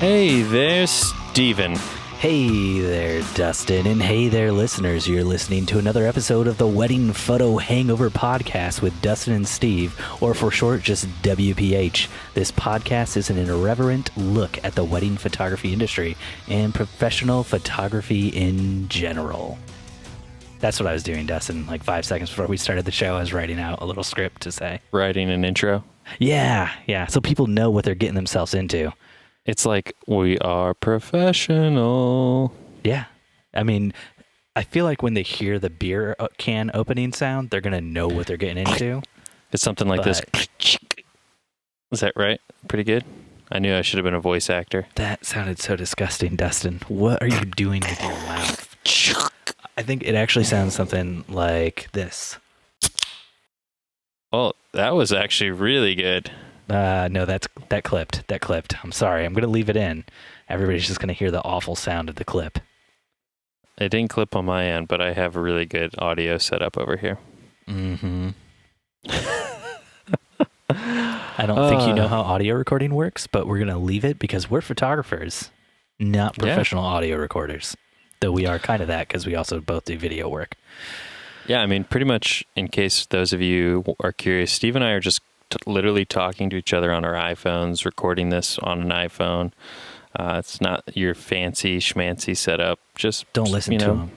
Hey there, Steven. Hey there, Dustin, and hey there, listeners. You're listening to another episode of the Wedding Photo Hangover podcast with Dustin and Steve, or for short, just WPH. This podcast is an irreverent look at the wedding photography industry and professional photography in general. That's what I was doing, Dustin. Like 5 seconds before we started the show, I was writing out a little script to say. Writing an intro? Yeah. So people know what they're getting themselves into. It's like, we are professional. Yeah. I mean, I feel like when they hear the beer can opening sound, they're going to know what they're getting into. It's something like this. Is that right? Pretty good? I knew I should have been a voice actor. That sounded so disgusting, Dustin. What are you doing with your mouth? I think it actually sounds something like this. Oh, that was actually really good. No, that clipped. I'm sorry. I'm going to leave it in. Everybody's just going to hear the awful sound of the clip. It didn't clip on my end, but I have a really good audio setup over here. Mm-hmm. I don't think you know how audio recording works, but we're going to leave it because we're photographers, not professional audio recorders. Though we are kind of that because we also both do video work. Yeah, I mean, pretty much, in case those of you are curious, Steve and I are just literally talking to each other on our iPhones, recording this on an iPhone. It's not your fancy schmancy setup. Just don't listen to him.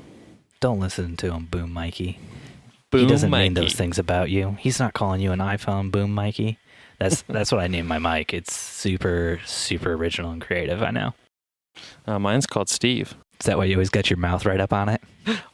Don't listen to him, Boom Mikey. Boom he doesn't Mikey. mean those things about you. He's not calling you an iPhone, Boom Mikey. That's what I named my mic. It's super, super original and creative, I know. Mine's called Steve. Is that why you always got your mouth right up on it?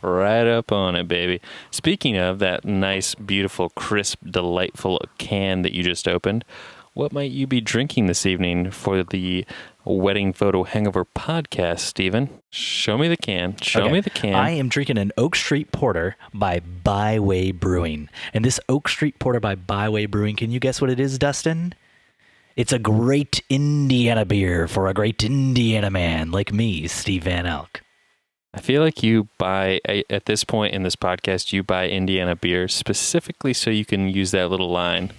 Right up on it, baby. Speaking of that nice, beautiful, crisp, delightful can that you just opened, what might you be drinking this evening for the Wedding Photo Hangover podcast, Steven? Show me the can. Show me the can. I am drinking an Oat Street Porter by Byway Brewing. And this Oat Street Porter by Byway Brewing, can you guess what it is, Dustin? It's a great Indiana beer for a great Indiana man like me, Steve Van Elk. I feel like you buy, at this point in this podcast, you buy Indiana beer specifically so you can use that little line.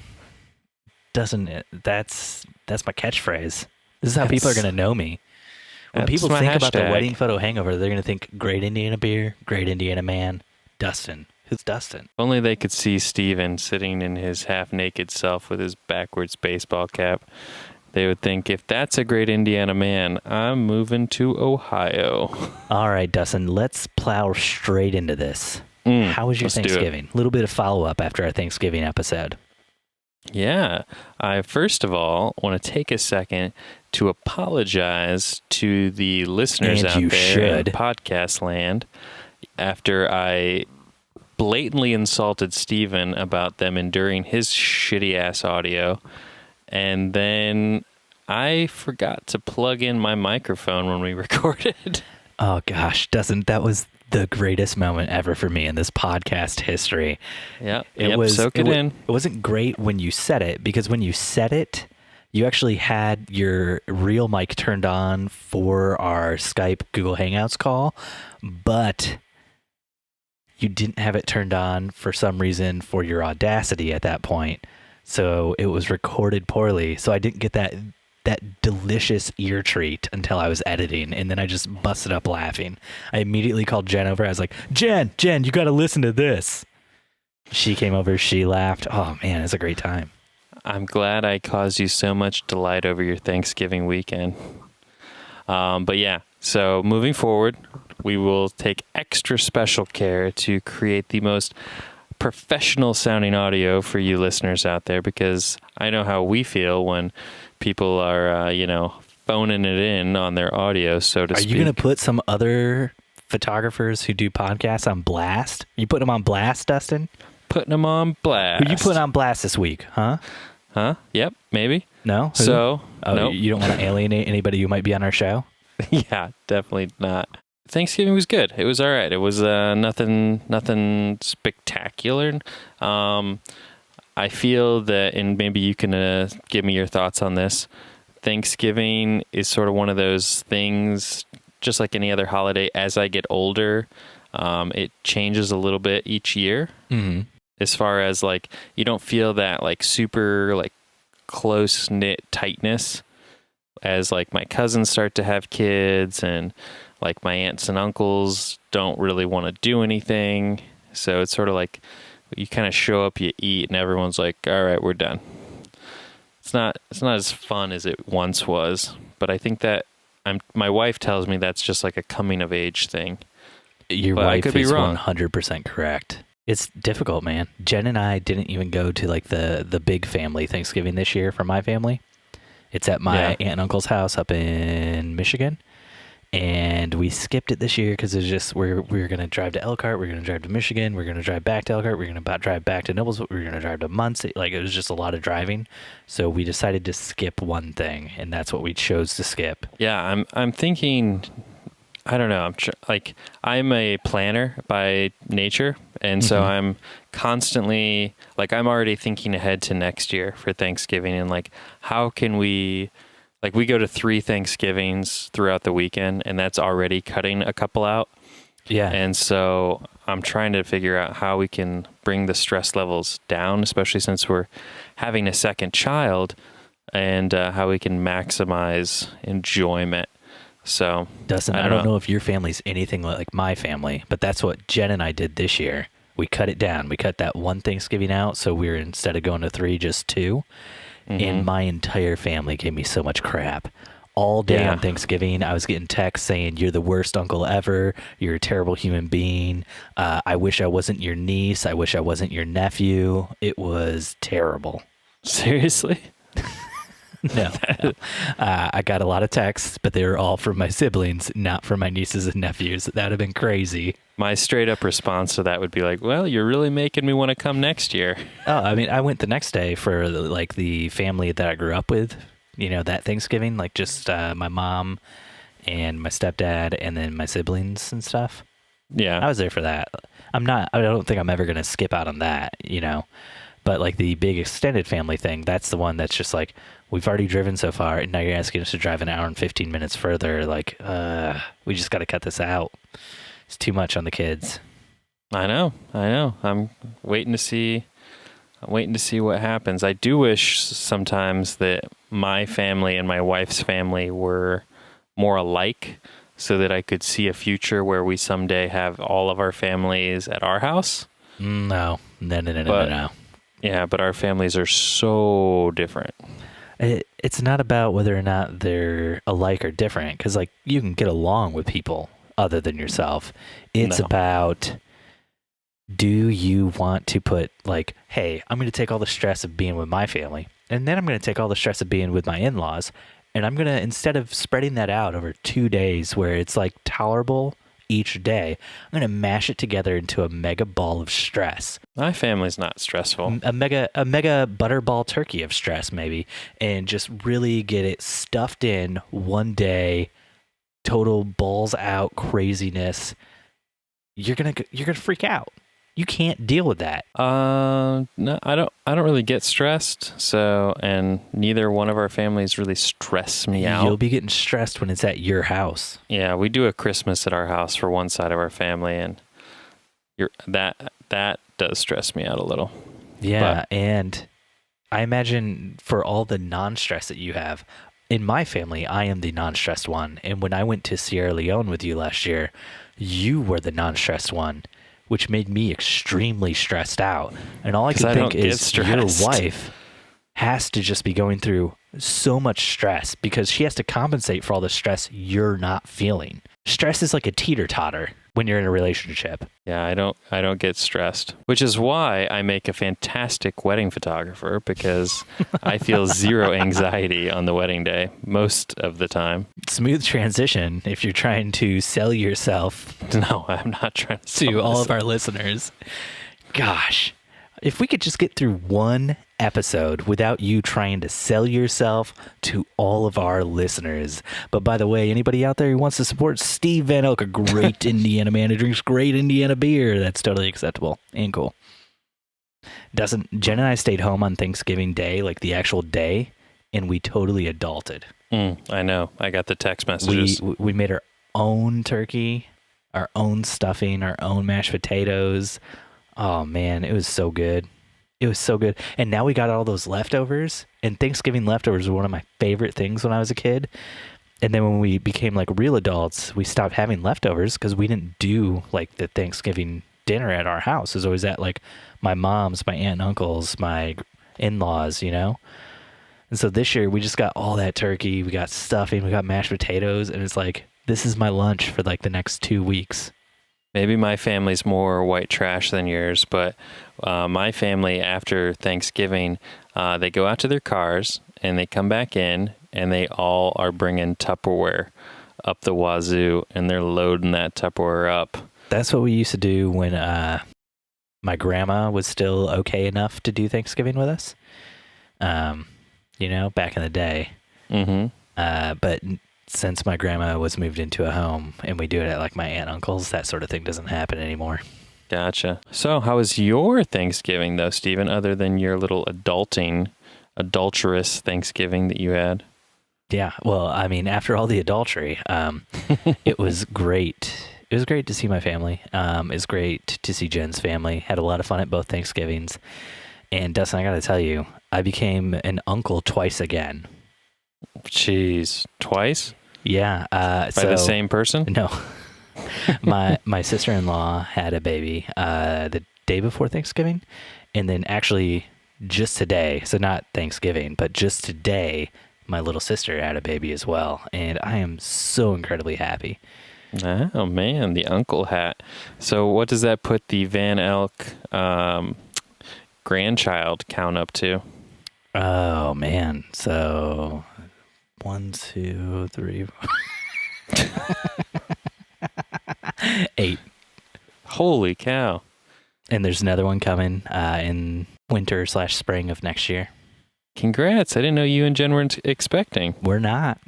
Doesn't it? That's my catchphrase. This is how people are going to know me. When people think about the Wedding Photo Hangover, they're going to think great Indiana beer, great Indiana man, Dustin. Who's Dustin? If only they could see Steven sitting in his half-naked self with his backwards baseball cap. They would think, if that's a great Indiana man, I'm moving to Ohio. All right, Dustin, let's plow straight into this. How was your Thanksgiving? A little bit of follow-up after our Thanksgiving episode. Yeah. I, first of all, want to take a second to apologize to the listeners out there in podcast land after I blatantly insulted Steven about them enduring his shitty-ass audio. And then I forgot to plug in my microphone when we recorded. Oh, gosh. Dustin, that was the greatest moment ever for me in this podcast history. Yeah, It in. It wasn't great when you said it, because when you said it, you actually had your real mic turned on for our Skype Google Hangouts call, but you didn't have it turned on for some reason for your Audacity at that point. So it was recorded poorly. So I didn't get that delicious ear treat until I was editing. And then I just busted up laughing. I immediately called Jen over. I was like, Jen, you got to listen to this. She came over. She laughed. Oh, man, it's a great time. I'm glad I caused you so much delight over your Thanksgiving weekend. But yeah, so moving forward, we will take extra special care to create the most professional sounding audio for you listeners out there, because I know how we feel when people are, phoning it in on their audio, so to speak. Are you going to put some other photographers who do podcasts on blast? You putting them on blast, Dustin? Putting them on blast. Who you put on blast this week, huh? Yep, maybe. No? Who? So, nope. You don't want to alienate anybody who might be on our show? Yeah, definitely not. Thanksgiving was good. It was all right. It was nothing spectacular. I feel that, and maybe you can give me your thoughts on this, Thanksgiving is sort of one of those things, just like any other holiday, as I get older, it changes a little bit each year. Mm-hmm. As far as, like, you don't feel that, like, super, like, close-knit tightness as like my cousins start to have kids and like my aunts and uncles don't really want to do anything. So it's sort of like you kind of show up, you eat, and everyone's like, all right, we're done. It's not as fun as it once was, but I think that my wife tells me that's just like a coming of age thing. Your wife is 100% correct. It's difficult, man. Jen and I didn't even go to like the big family Thanksgiving this year for my family. It's at my aunt and uncle's house up in Michigan. And we skipped it this year because it's just we were going to drive to Elkhart, we were going to drive to Michigan, we are going to drive back to Elkhart, we are going to drive back to Noblesville, we were going to drive to Muncie. Like, it was just a lot of driving. So we decided to skip one thing, and that's what we chose to skip. Yeah, I'm thinking, I don't know, I'm a planner by nature, and so I'm constantly, like, I'm already thinking ahead to next year for Thanksgiving, and like, how can we... Like, we go to 3 Thanksgivings throughout the weekend, and that's already cutting a couple out. Yeah. And so I'm trying to figure out how we can bring the stress levels down, especially since we're having a second child, and how we can maximize enjoyment. So, Dustin, I don't know if your family's anything like my family, but that's what Jen and I did this year. We cut it down. We cut that one Thanksgiving out, so we were, instead of going to 3, just 2. And my entire family gave me so much crap. All day on Thanksgiving, I was getting texts saying, you're the worst uncle ever. You're a terrible human being. I wish I wasn't your niece. I wish I wasn't your nephew. It was terrible. Seriously? No. I got a lot of texts, but they were all from my siblings, not from my nieces and nephews. That would have been crazy. My straight up response to that would be like, well, you're really making me want to come next year. Oh, I mean, I went the next day for like the family that I grew up with, you know, that Thanksgiving, like just my mom and my stepdad and then my siblings and stuff. Yeah. I was there for that. I don't think I'm ever going to skip out on that, you know, but like the big extended family thing, that's the one that's just like, we've already driven so far and now you're asking us to drive an hour and 15 minutes further. Like, we just got to cut this out. It's too much on the kids. I know. I'm waiting to see what happens. I do wish sometimes that my family and my wife's family were more alike so that I could see a future where we someday have all of our families at our house. No. Yeah, but our families are so different. It's not about whether or not they're alike or different, because like you can get along with people other than yourself. It's about, do you want to put like, hey, I'm going to take all the stress of being with my family, and then I'm going to take all the stress of being with my in-laws, and I'm going to, instead of spreading that out over 2 days where it's like tolerable each day, I'm going to mash it together into a mega ball of stress. My family's not stressful. A mega butterball turkey of stress, maybe, and just really get it stuffed in one day. Total balls out craziness. You're gonna freak out. You can't deal with that. No, I don't really get stressed. So, and neither one of our families really stress me out. You'll be getting stressed when it's at your house. Yeah, we do a Christmas at our house for one side of our family, and that does stress me out a little. Yeah, and I imagine for all the non-stress that you have. In my family, I am the non-stressed one. And when I went to Sierra Leone with you last year, you were the non-stressed one, which made me extremely stressed out. And all I can think is your wife has to just be going through so much stress because she has to compensate for all the stress you're not feeling. Stress is like a teeter-totter when you're in a relationship. Yeah, I don't get stressed, which is why I make a fantastic wedding photographer, because I feel zero anxiety on the wedding day most of the time. Smooth transition if you're trying to sell yourself. No, I'm not trying to sell all of our listeners. Gosh, if we could just get through one episode without you trying to sell yourself to all of our listeners. But by the way, anybody out there who wants to support Steve Van Elk, a great Indiana man who drinks great Indiana beer, that's totally acceptable and cool. Jen and I stayed home on Thanksgiving Day, like the actual day, and we totally adulted. I know. I got the text messages. We made our own turkey, our own stuffing, our own mashed potatoes. Oh man, it was so good. It was so good. And now we got all those leftovers. And Thanksgiving leftovers were one of my favorite things when I was a kid. And then when we became like real adults, we stopped having leftovers because we didn't do like the Thanksgiving dinner at our house. It was always at like my mom's, my aunt and uncle's, my in-laws, And so this year we just got all that turkey. We got stuffing. We got mashed potatoes. And it's like, this is my lunch for like the next 2 weeks. Maybe my family's more white trash than yours, but my family, after Thanksgiving, they go out to their cars and they come back in and they all are bringing Tupperware up the wazoo and they're loading that Tupperware up. That's what we used to do when my grandma was still okay enough to do Thanksgiving with us, back in the day. Mm-hmm. But since my grandma was moved into a home and we do it at like my aunt and uncle's, that sort of thing doesn't happen anymore. Gotcha. So how was your Thanksgiving though, Stephen, other than your little adulterous Thanksgiving that you had? Yeah. Well, I mean, after all the adultery, it was great. It was great to see my family. It was great to see Jen's family. Had a lot of fun at both Thanksgivings. And Dustin, I got to tell you, I became an uncle twice again. Jeez, twice? Yeah. By the same person? No. My sister-in-law had a baby the day before Thanksgiving. And then actually just today, so not Thanksgiving, but just today, my little sister had a baby as well. And I am so incredibly happy. Oh, man, the uncle hat. So what does that put the Van Elk grandchild count up to? Oh, man. So 1, 2, 3, 8. Holy cow. And there's another one coming in winter/spring of next year. Congrats. I didn't know you and Jen weren't expecting. We're not.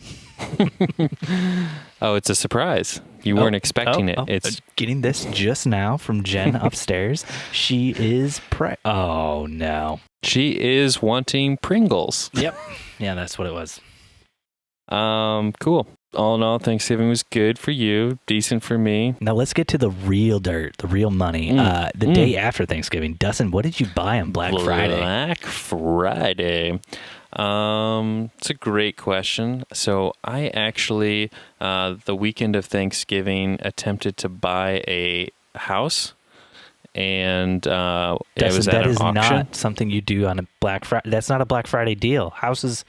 Oh, it's a surprise. You weren't expecting it. It's getting this just now from Jen upstairs. She is Oh, no. She is wanting Pringles. Yep. Yeah, that's what it was. Cool. All in all, Thanksgiving was good for you, decent for me. Now let's get to the real dirt, the real money. The day after Thanksgiving, Dustin, what did you buy on Black Friday? Black Friday. It's a great question. So I actually, the weekend of Thanksgiving, attempted to buy a house. And Dustin, it was at an auction. That is not something you do on a Black Friday. That's not a Black Friday deal. Houses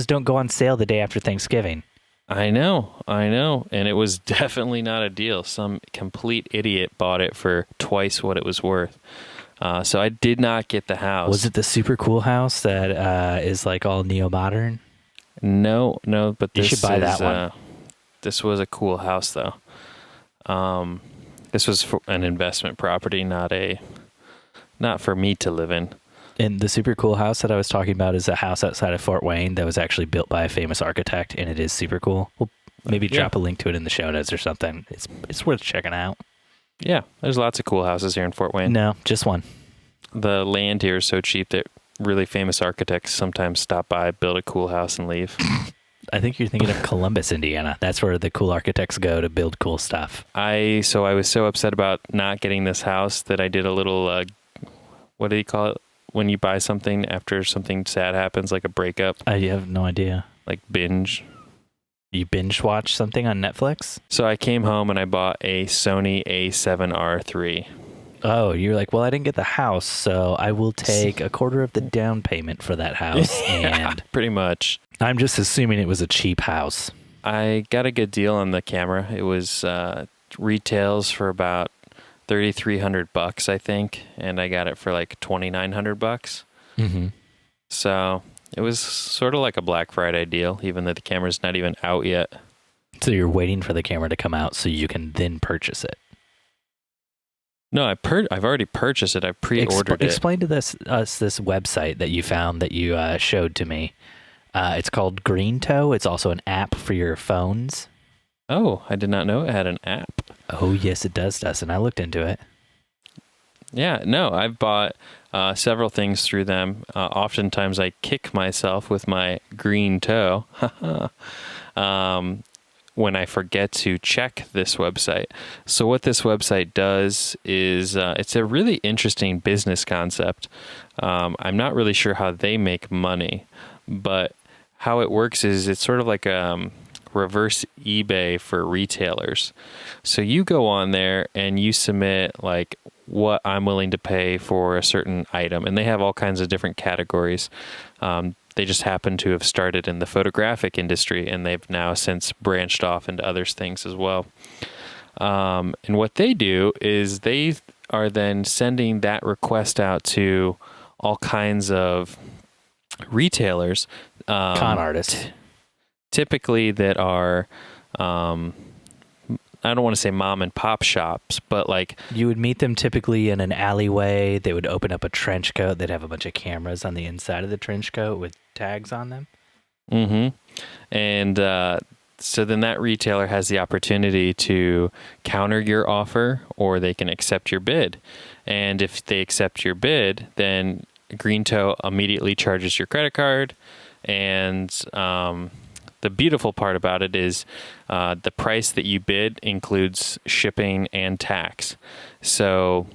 don't go on sale the day after Thanksgiving. I know. And it was definitely not a deal. Some complete idiot bought it for twice what it was worth. So I did not get the house. Was it the super cool house that is like all neo-modern? No, but this you should buy that one. This was a cool house, though. This was for an investment property, not for me to live in. And the super cool house that I was talking about is a house outside of Fort Wayne that was actually built by a famous architect, and it is super cool. We'll maybe drop a link to it in the show notes or something. It's worth checking out. Yeah, there's lots of cool houses here in Fort Wayne. No, just one. The land here is so cheap that really famous architects sometimes stop by, build a cool house, and leave. I think you're thinking of Columbus, Indiana. That's where the cool architects go to build cool stuff. I was so upset about not getting this house that I did a little, what do you call it? When you buy something after something sad happens, like a breakup. I have no idea. Like binge. You binge watch something on Netflix? So I came home and I bought a Sony A7R III. Oh, you're like, well, I didn't get the house, so I will take a quarter of the down payment for that house. Yeah, and pretty much. I'm just assuming it was a cheap house. I got a good deal on the camera. It was retails for about $3,300, I think, and I got it for like $2,900. Mm-hmm. So it was sort of like a Black Friday deal, even though the camera's not even out yet. So you're waiting for the camera to come out so you can then purchase it. No, I've already purchased it. I pre-ordered it. Explain to us this website that you found that you showed to me. It's called GreenToe. It's also an app for your phones. Oh, I did not know it had an app. Oh, yes, it does, Dustin. I looked into it. Yeah, no, I've bought several things through them. Oftentimes I kick myself with my green toe. when I forget to check this website. So what this website does is it's a really interesting business concept. I'm not really sure how they make money, but how it works is it's sort of like reverse eBay for retailers. So you go on there and you submit like what I'm willing to pay for a certain item, and they have all kinds of different categories. They just happen to have started in the photographic industry, and they've now since branched off into other things as well. And what they do is they are then sending that request out to all kinds of retailers. Con artists. Typically that are, I don't want to say mom and pop shops, but like... You would meet them typically in an alleyway. They would open up a trench coat. They'd have a bunch of cameras on the inside of the trench coat with tags on them. Mm-hmm. And so then that retailer has the opportunity to counter your offer, or they can accept your bid. And if they accept your bid, then GreenToe immediately charges your credit card. And the beautiful part about it is the price that you bid includes shipping and tax. So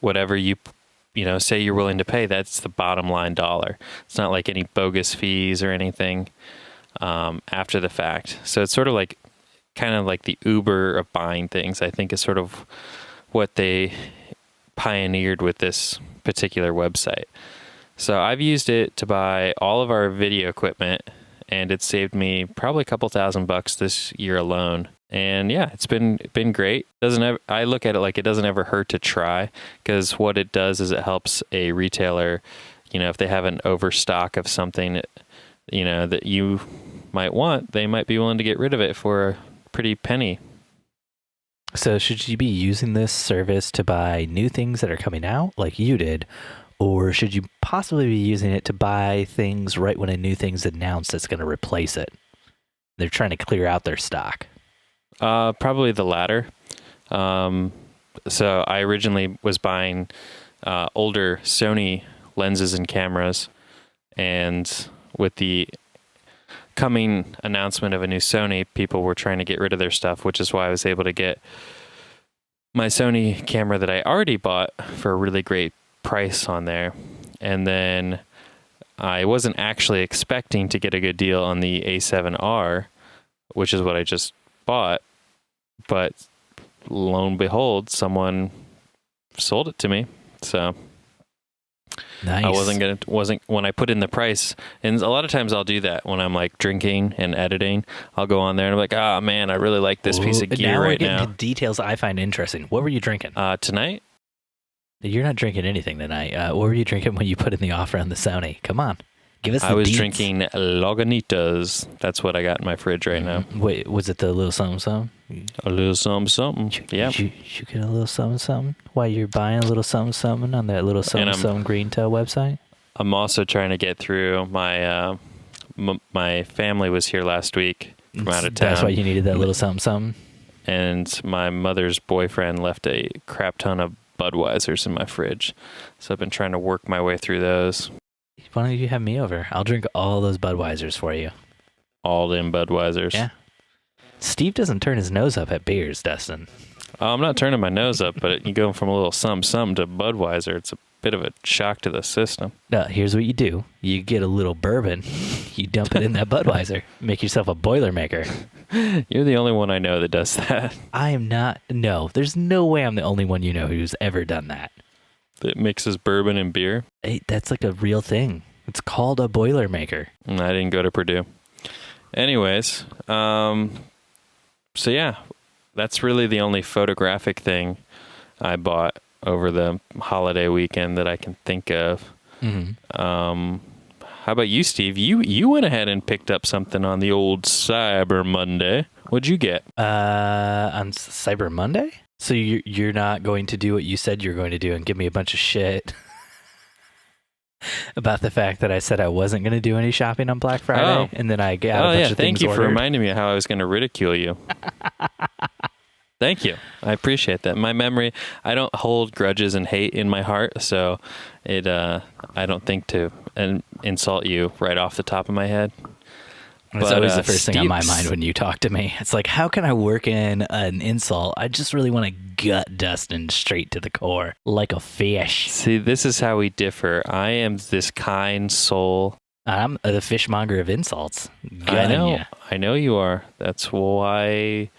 whatever you say you're willing to pay, that's the bottom line dollar. It's not like any bogus fees or anything after the fact. So it's sort of like kind of like the Uber of buying things, I think, is sort of what they pioneered with this particular website. So I've used it to buy all of our video equipment, and it saved me probably a couple $1,000 this year alone. And yeah, it's been great. I look at it like it doesn't ever hurt to try, because what it does is it helps a retailer, if they have an overstock of something, that you might want, they might be willing to get rid of it for a pretty penny. So should you be using this service to buy new things that are coming out like you did? Or should you possibly be using it to buy things right when a new thing's announced that's going to replace it? They're trying to clear out their stock. Probably the latter. So I originally was buying older Sony lenses and cameras, and with the coming announcement of a new Sony, people were trying to get rid of their stuff, which is why I was able to get my Sony camera that I already bought for a really great price on there. And then I wasn't actually expecting to get a good deal on the A7R, which is what I just bought, but lo and behold, someone sold it to me. So nice. I wasn't when I put in the price, and a lot of times I'll do that when I'm like drinking and editing. I'll go on there and I'm like, oh man, I really like this piece of gear right now. Now we're getting to details I find interesting. What were you drinking? Tonight? You're not drinking anything tonight. What were you drinking when you put in the offer on the Sony? Come on. Give us the I was deets. drinking Lagunitas. That's what I got in my fridge right now. Wait, was it the little something? A little something. Yeah. You get a little something while you're buying a little something on that little something GreenToe website? I'm also trying to get through my my family was here last week from out of town. That's why you needed that little something. And my mother's boyfriend left a crap ton of Budweisers in my fridge. So I've been trying to work my way through those. Why don't you have me over? I'll drink all those Budweisers for you. All them Budweisers. Yeah. Steve doesn't turn his nose up at beers, Dustin. I'm not turning my nose up, but you go from a little something to Budweiser. It's a bit of a shock to the system. Here's what you do. You get a little bourbon. You dump it in that Budweiser. Make yourself a Boilermaker. You're the only one I know that does that. I am not. No, there's no way I'm the only one you know who's ever done that. That mixes bourbon and beer? Hey, that's like a real thing. It's called a Boilermaker. I didn't go to Purdue. Anyways, so yeah, that's really the only photographic thing I bought over the holiday weekend that I can think of. Mm-hmm. How about you, Steve? You went ahead and picked up something on the old Cyber Monday. What'd you get? On Cyber Monday? So you're not going to do what you said you're going to do and give me a bunch of shit about the fact that I said I wasn't going to do any shopping on Black Friday, and then I got a bunch of things thank you ordered. for reminding me of how I was going to ridicule you. Thank you. I appreciate that. My memory, I don't hold grudges and hate in my heart, so I don't think to insult you right off the top of my head. It's always the first thing on my mind when you talk to me. It's like, how can I work in an insult? I just really want to gut Dustin straight to the core, like a fish. See, this is how we differ. I am this kind soul. I'm the fishmonger of insults. I know you are. That's why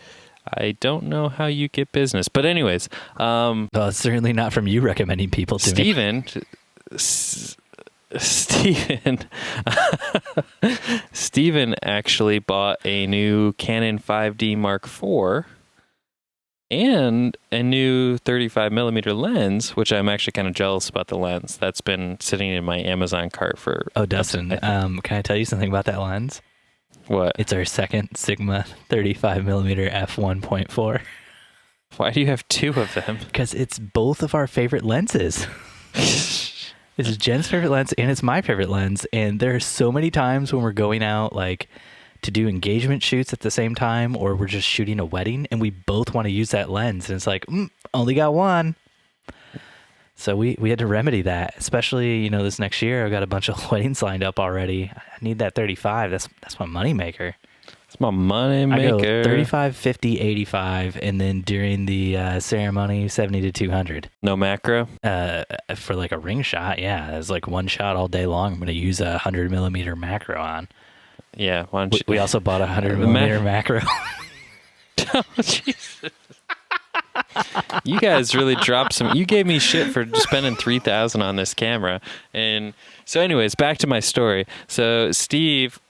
I don't know how you get business. But anyways. Well, it's certainly not from you recommending people to me. Steven actually bought a new Canon 5D Mark IV and a new 35mm lens, which I'm actually kind of jealous about the lens. That's been sitting in my Amazon cart for... Oh, Dustin, can I tell you something about that lens? What? It's our second Sigma 35mm f1.4. Why do you have two of them? Because it's both of our favorite lenses. This is Jen's favorite lens and it's my favorite lens. And there are so many times when we're going out like to do engagement shoots at the same time, or we're just shooting a wedding and we both want to use that lens. And it's like, only got one. So we had to remedy that, especially, this next year. I've got a bunch of weddings lined up already. I need that 35. That's my moneymaker. It's my moneymaker. I go 35, 50, 85, and then during the ceremony, 70 to 200. No macro? For like a ring shot, yeah. It's like one shot all day long. I'm going to use a 100mm macro on. Yeah. We also bought a 100mm macro. Oh, Jesus. You guys really dropped some. You gave me shit for spending $3,000 on this camera. And so anyways, back to my story. So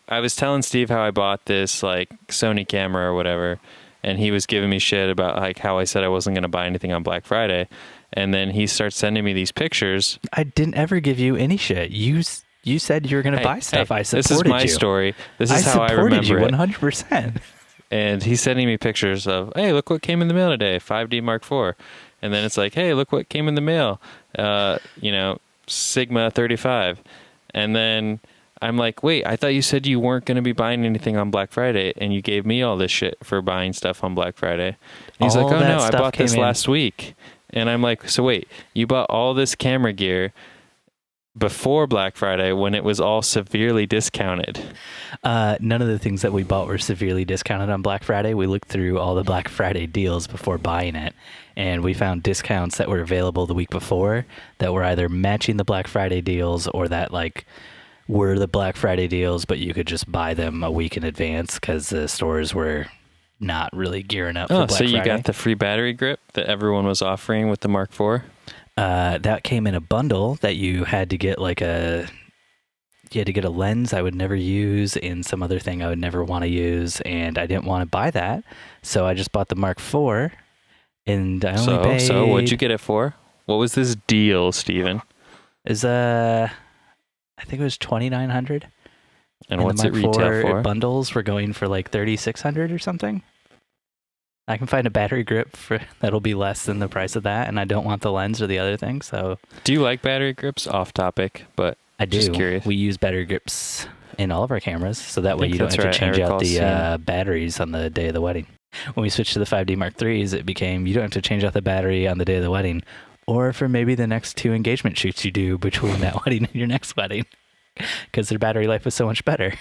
I was telling Steve how I bought this like Sony camera or whatever, and he was giving me shit about like how I said I wasn't going to buy anything on Black Friday. And then he starts sending me these pictures. I didn't ever give you any shit. You said you were going to buy stuff. I supported you. This is my story. This is how I remember it. 100%. And he's sending me pictures of, hey, look what came in the mail today, 5D Mark IV. And then it's like, hey, look what came in the mail, Sigma 35. And then I'm like, wait, I thought you said you weren't going to be buying anything on Black Friday, and you gave me all this shit for buying stuff on Black Friday. And he's like, oh, no, I bought this last week. And I'm like, so wait, you bought all this camera gear before Black Friday when it was all severely discounted? None of the things that we bought were severely discounted on Black Friday. We looked through all the Black Friday deals before buying it, and we found discounts that were available the week before that were either matching the Black Friday deals or that like were the Black Friday deals, but you could just buy them a week in advance because the stores were not really gearing up for Black Friday. So you got the free battery grip that everyone was offering with the Mark IV? That came in a bundle that you had to get a lens I would never use and some other thing I would never want to use, and I didn't want to buy that, so I just bought the Mark IV, and I only paid... So what'd you get it for? What was this deal, Steven? I think it was $2,900. And what's it retail for? Bundles were going for like $3,600 or something. I can find a battery grip that'll be less than the price of that, and I don't want the lens or the other thing. So, do you like battery grips? Off topic, but I do. Just curious. We use battery grips in all of our cameras, so that way you don't have to change out the batteries on the day of the wedding. When we switched to the 5D Mark IIIs, it became you don't have to change out the battery on the day of the wedding, or for maybe the next 2 engagement shoots you do between that wedding and your next wedding, because their battery life was so much better.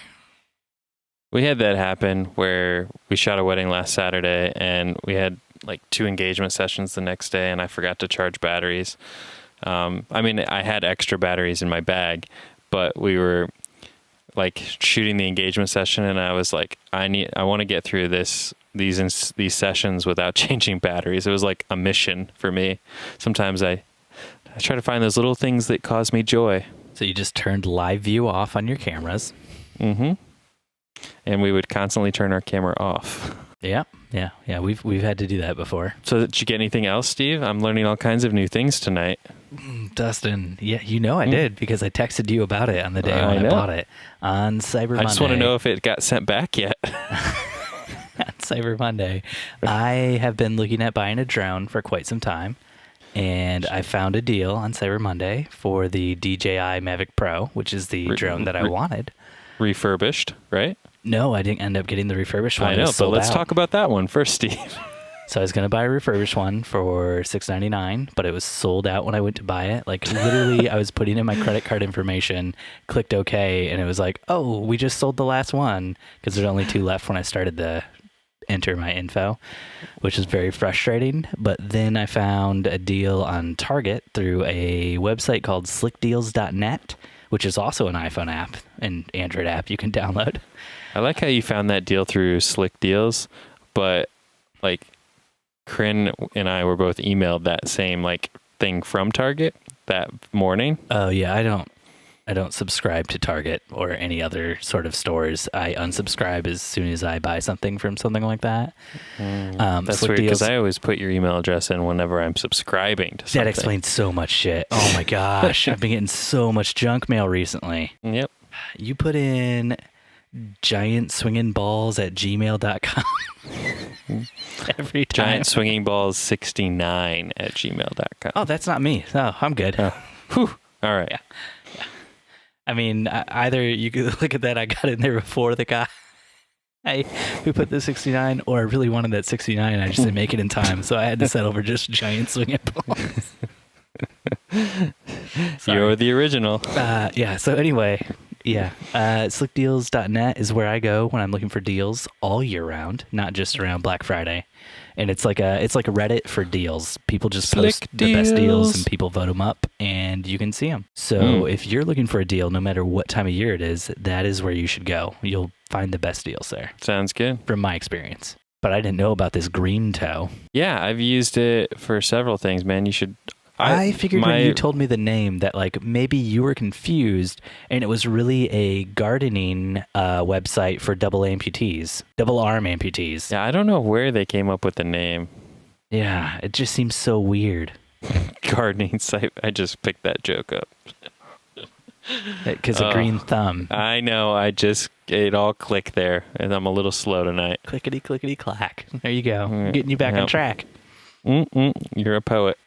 We had that happen where we shot a wedding last Saturday and we had like 2 engagement sessions the next day, and I forgot to charge batteries. I had extra batteries in my bag, but we were like shooting the engagement session, and I was like, I want to get through these sessions without changing batteries. It was like a mission for me. Sometimes I try to find those little things that cause me joy. So you just turned live view off on your cameras. Mm-hmm. And we would constantly turn our camera off. Yeah. We've had to do that before. So did you get anything else, Steve? I'm learning all kinds of new things tonight. Dustin, yeah, I did, because I texted you about it on the day when I bought it on Cyber Monday. I just want to know if it got sent back yet. On Cyber Monday, I have been looking at buying a drone for quite some time, and I found a deal on Cyber Monday for the DJI Mavic Pro, which is the drone that I wanted. Refurbished, right? No, I didn't end up getting the refurbished one. I know, but let's talk about that one first, Steve. So I was going to buy a refurbished one for $6.99, but it was sold out when I went to buy it. Like literally I was putting in my credit card information, clicked OK, and it was like, oh, we just sold the last one, because there's only 2 left when I started to enter my info, which is very frustrating. But then I found a deal on Target through a website called slickdeals.net, which is also an iPhone app and Android app you can download. I like how you found that deal through Slick Deals, but like Corinne and I were both emailed that same like thing from Target that morning. Oh yeah, I don't subscribe to Target or any other sort of stores. I unsubscribe as soon as I buy something from something like that. That's weird, because I always put your email address in whenever I'm subscribing to something. That explains so much shit. Oh my gosh, I've been getting so much junk mail recently. Yep. You put in giantswingingballs@gmail.com every time. Giantswingingballs69@gmail.com. Oh, that's not me. Oh, I'm good. Whew. All right. Yeah. I mean, either you could look at that, I got in there before the guy who put the 69, or I really wanted that 69. I just didn't make it in time, so I had to settle for just giant swinging balls. You're the original. Yeah. So anyway, yeah, slickdeals.net is where I go when I'm looking for deals all year round, not just around Black Friday. And it's like a Reddit for deals. People just post the best deals and people vote them up, and you can see them. So if you're looking for a deal, no matter what time of year it is, that is where you should go. You'll find the best deals there. Sounds good. From my experience. But I didn't know about this GreenToe. Yeah, I've used it for several things, man. You should... I figured when you told me the name that like maybe you were confused, and it was really a gardening website for double arm amputees. Yeah, I don't know where they came up with the name. Yeah, it just seems so weird. Gardening site. I just picked that joke up. Because of green thumb. I know. It all clicked there, and I'm a little slow tonight. Clickety, clickety, clack. There you go. Getting you back on track. You're a poet.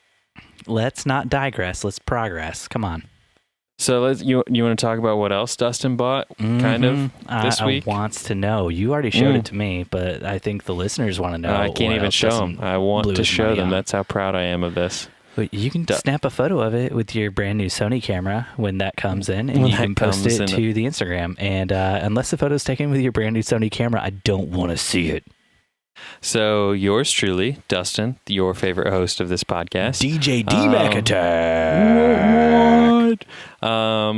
Let's not digress. Let's progress. Come on. So you want to talk about what else Dustin bought kind of this week? I wants to know. You already showed it to me, but I think the listeners want to know. I can't even show them. I want to show them. That's how proud I am of this. But you can snap a photo of it with your brand new Sony camera when that comes in, and you can post it to the Instagram. And unless the photo's taken with your brand new Sony camera, I don't want to see it. So yours truly, Dustin, your favorite host of this podcast, DJ D-Mac Attack.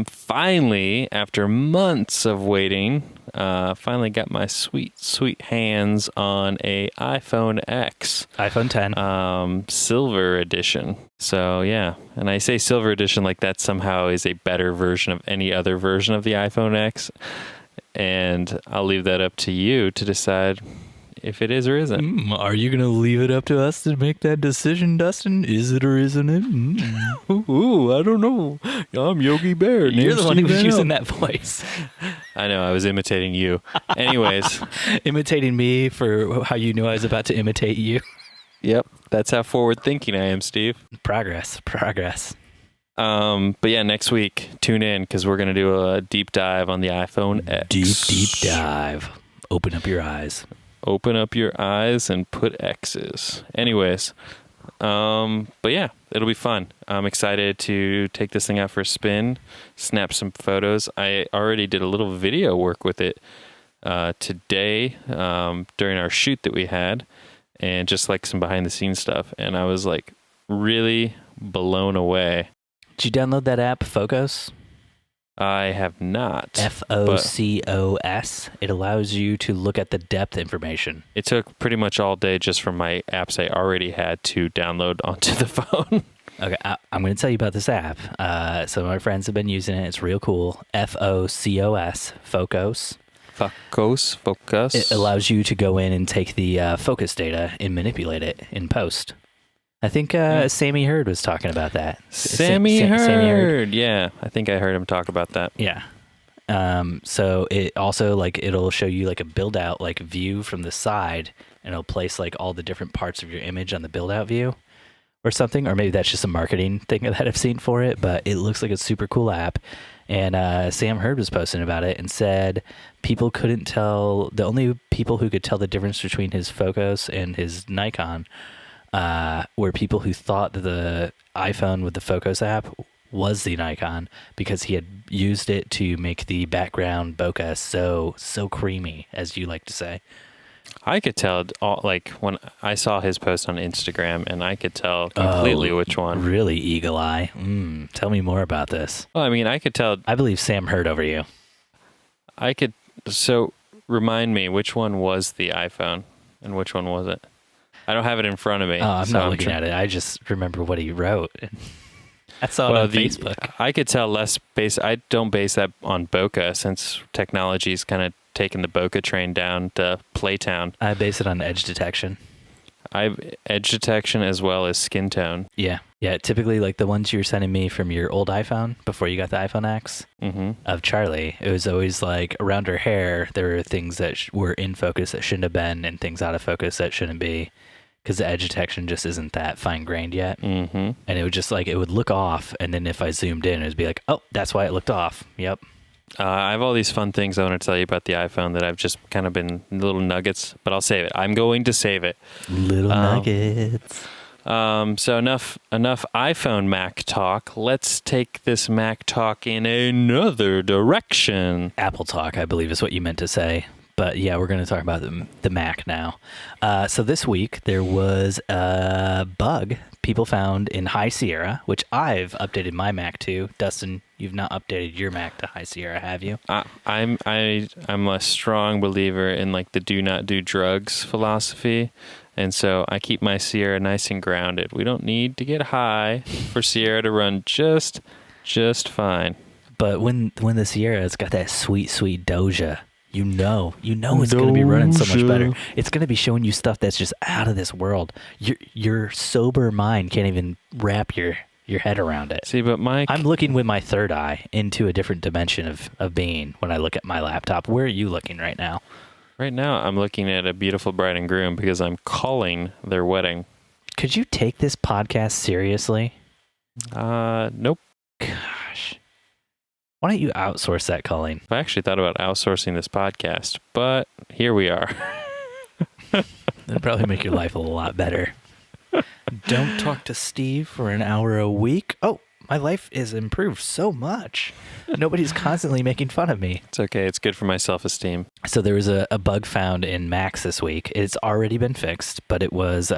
Finally, after months of waiting, finally got my sweet hands on a iPhone X, iPhone 10, silver edition. So yeah, and I say silver edition like that somehow is a better version of any other version of the iPhone X, and I'll leave that up to you to decide if it is or isn't. Are you going to leave it up to us to make that decision, Dustin? Is it or isn't it? Ooh, I don't know. I'm Yogi Bear. You're the one who was using that voice. I know. I was imitating you. Anyways. Imitating me for how you knew I was about to imitate you. Yep. That's how forward thinking I am, Steve. Progress. But yeah, next week, tune in because we're going to do a deep dive on the iPhone X. Deep dive. Open up your eyes. Open up your eyes and put X's. Anyways, but yeah, it'll be fun. I'm excited to take this thing out for a spin, snap some photos. I already did a little video work with it today during our shoot that we had, and just like some behind the scenes stuff. And I was like really blown away. Did you download that app, Focus? I have not. FOCOS. It allows you to look at the depth information. It took pretty much all day just from my apps I already had to download onto the phone. Okay, I'm going to tell you about this app. Some of my friends have been using it. It's real cool. FOCOS. Focus. Focus. It allows you to go in and take the focus data and manipulate it in post. I think Sammy Hurd was talking about that. Sammy Hurd. Yeah, I think I heard him talk about that. Yeah. So it also it'll show you like a build out view from the side, and it'll place like all the different parts of your image on the build out view or something, or maybe that's just a marketing thing that I've seen for it, but it looks like a super cool app. And Sam Hurd was posting about it and said people couldn't tell, the only people who could tell the difference between his Focus and his Nikon were people who thought that the iPhone with the Focus app was the Nikon because he had used it to make the background bokeh so creamy, as you like to say. I could tell, when I saw his post on Instagram, and I could tell completely which one. Really, Eagle Eye? Tell me more about this. Well, I mean, I could tell. I believe Sam Hurd over you. So remind me, which one was the iPhone and which one was it? I don't have it in front of me. Oh, I'm not looking at it. I just remember what he wrote. I saw it on Facebook. I could tell less I don't base that on bokeh since technology's kind of taken the bokeh train down to Playtown. I base it on edge detection. Edge detection as well as skin tone. Yeah. Typically, like the ones you were sending me from your old iPhone before you got the iPhone X of Charlie, it was always like around her hair, there were things that were in focus that shouldn't have been and things out of focus that shouldn't be because the edge detection just isn't that fine grained yet. And it would just it would look off. And then if I zoomed in, it would be like, oh, that's why it looked off. Yep. I have all these fun things I want to tell you about the iPhone that I've just kind of been little nuggets, but I'll save it. I'm going to save it. Little nuggets. So enough iPhone Mac talk. Let's take this Mac talk in another direction. Apple talk, I believe, is what you meant to say. But yeah, we're going to talk about the Mac now. So this week there was a bug people found in High Sierra, which I've updated my Mac to. Dustin, you've not updated your Mac to High Sierra, have you? I'm a strong believer in the do not do drugs philosophy, and so I keep my Sierra nice and grounded. We don't need to get high for Sierra to run just fine. But when the Sierra's got that sweet Doja. You know it's going to be running so much better. It's going to be showing you stuff that's just out of this world. Your sober mind can't even wrap your head around it. See, but I'm looking with my third eye into a different dimension of being when I look at my laptop. Where are you looking right now? Right now, I'm looking at a beautiful bride and groom because I'm calling their wedding. Could you take this podcast seriously? Nope. Gosh. Why don't you outsource that calling? I actually thought about outsourcing this podcast, but here we are. That'd probably make your life a lot better. Don't talk to Steve for an hour a week. Oh, my life is improved so much. Nobody's constantly making fun of me. It's okay. It's good for my self-esteem. So there was a bug found in Macs this week. It's already been fixed, but it was...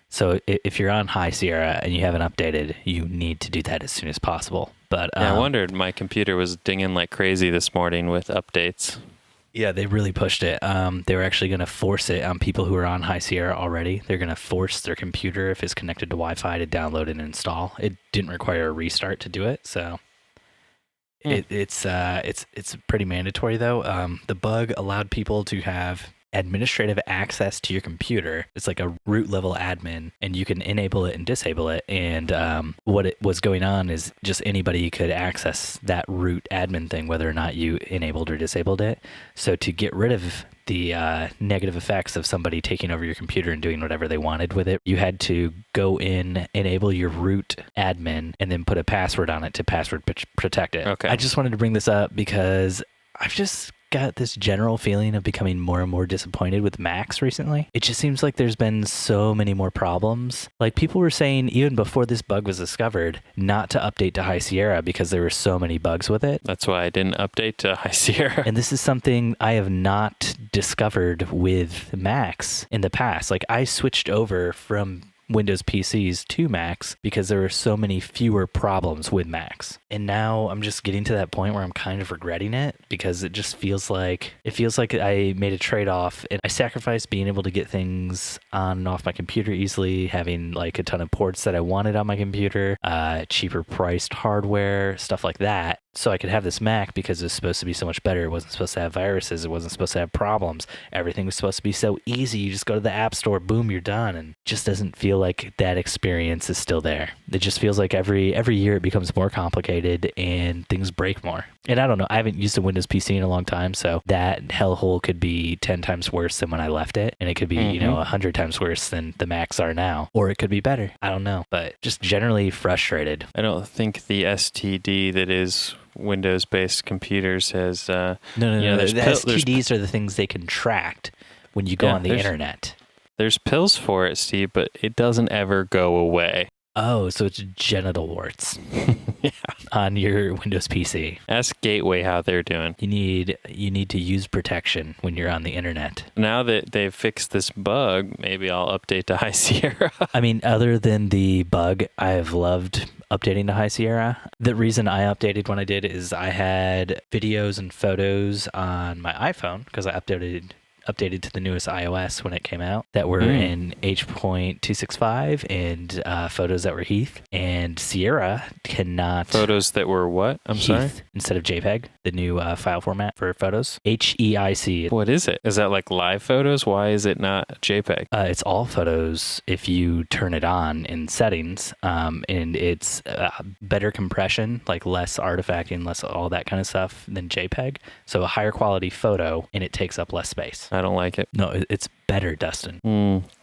So if you're on High Sierra and you haven't updated, you need to do that as soon as possible. But I wondered, my computer was dinging like crazy this morning with updates. Yeah, they really pushed it. They were actually going to force it on people who are on High Sierra already. They're going to force their computer, if it's connected to Wi-Fi, to download and install. It didn't require a restart to do it, so it's pretty mandatory though. The bug allowed people to have administrative access to your computer. It's like a root level admin, and you can enable it and disable it. And what it was going on is just anybody could access that root admin thing, whether or not you enabled or disabled it. So to get rid of the negative effects of somebody taking over your computer and doing whatever they wanted with it, you had to go in, enable your root admin, and then put a password on it to password protect it. Okay. I just wanted to bring this up because I've just got this general feeling of becoming more and more disappointed with Macs recently. It just seems like there's been so many more problems. Like people were saying even before this bug was discovered not to update to High Sierra because there were so many bugs with it. That's why I didn't update to High Sierra. And this is something I have not discovered with Macs in the past. Like I switched over from Windows PCs to Macs because there were so many fewer problems with Macs. And now I'm just getting to that point where I'm kind of regretting it because it just feels like I made a trade-off and I sacrificed being able to get things on and off my computer easily, having like a ton of ports that I wanted on my computer, cheaper priced hardware, stuff like that. So I could have this Mac because it was supposed to be so much better. It wasn't supposed to have viruses. It wasn't supposed to have problems. Everything was supposed to be so easy. You just go to the App Store, boom, you're done. And it just doesn't feel like that experience is still there. It just feels like every year it becomes more complicated and things break more. And I don't know. I haven't used a Windows PC in a long time, so that hellhole could be 10 times worse than when I left it. And it could be, 100 times worse than the Macs are now. Or it could be better. I don't know. But just generally frustrated. I don't think the STD that is Windows-based computers has No. there's The STDs are the things they contract when you go on the internet. There's pills for it, Steve, but it doesn't ever go away. Oh, so it's genital warts on your Windows PC. Ask Gateway how they're doing. You need to use protection when you're on the internet. Now that they've fixed this bug, maybe I'll update to High Sierra. I mean, other than the bug, I've loved updating to High Sierra. The reason I updated when I did is I had videos and photos on my iPhone because I updated to the newest iOS when it came out that were in H.265 and photos that were Heath. And Sierra cannot... Photos that were what? I'm Heath, sorry? instead of JPEG, the new file format for photos. HEIC. What is it? Is that like live photos? Why is it not JPEG? It's all photos if you turn it on in settings, and it's better compression, like less artifacting, less all that kind of stuff than JPEG. So a higher quality photo, and it takes up less space. I don't like it. No, it's better, Dustin.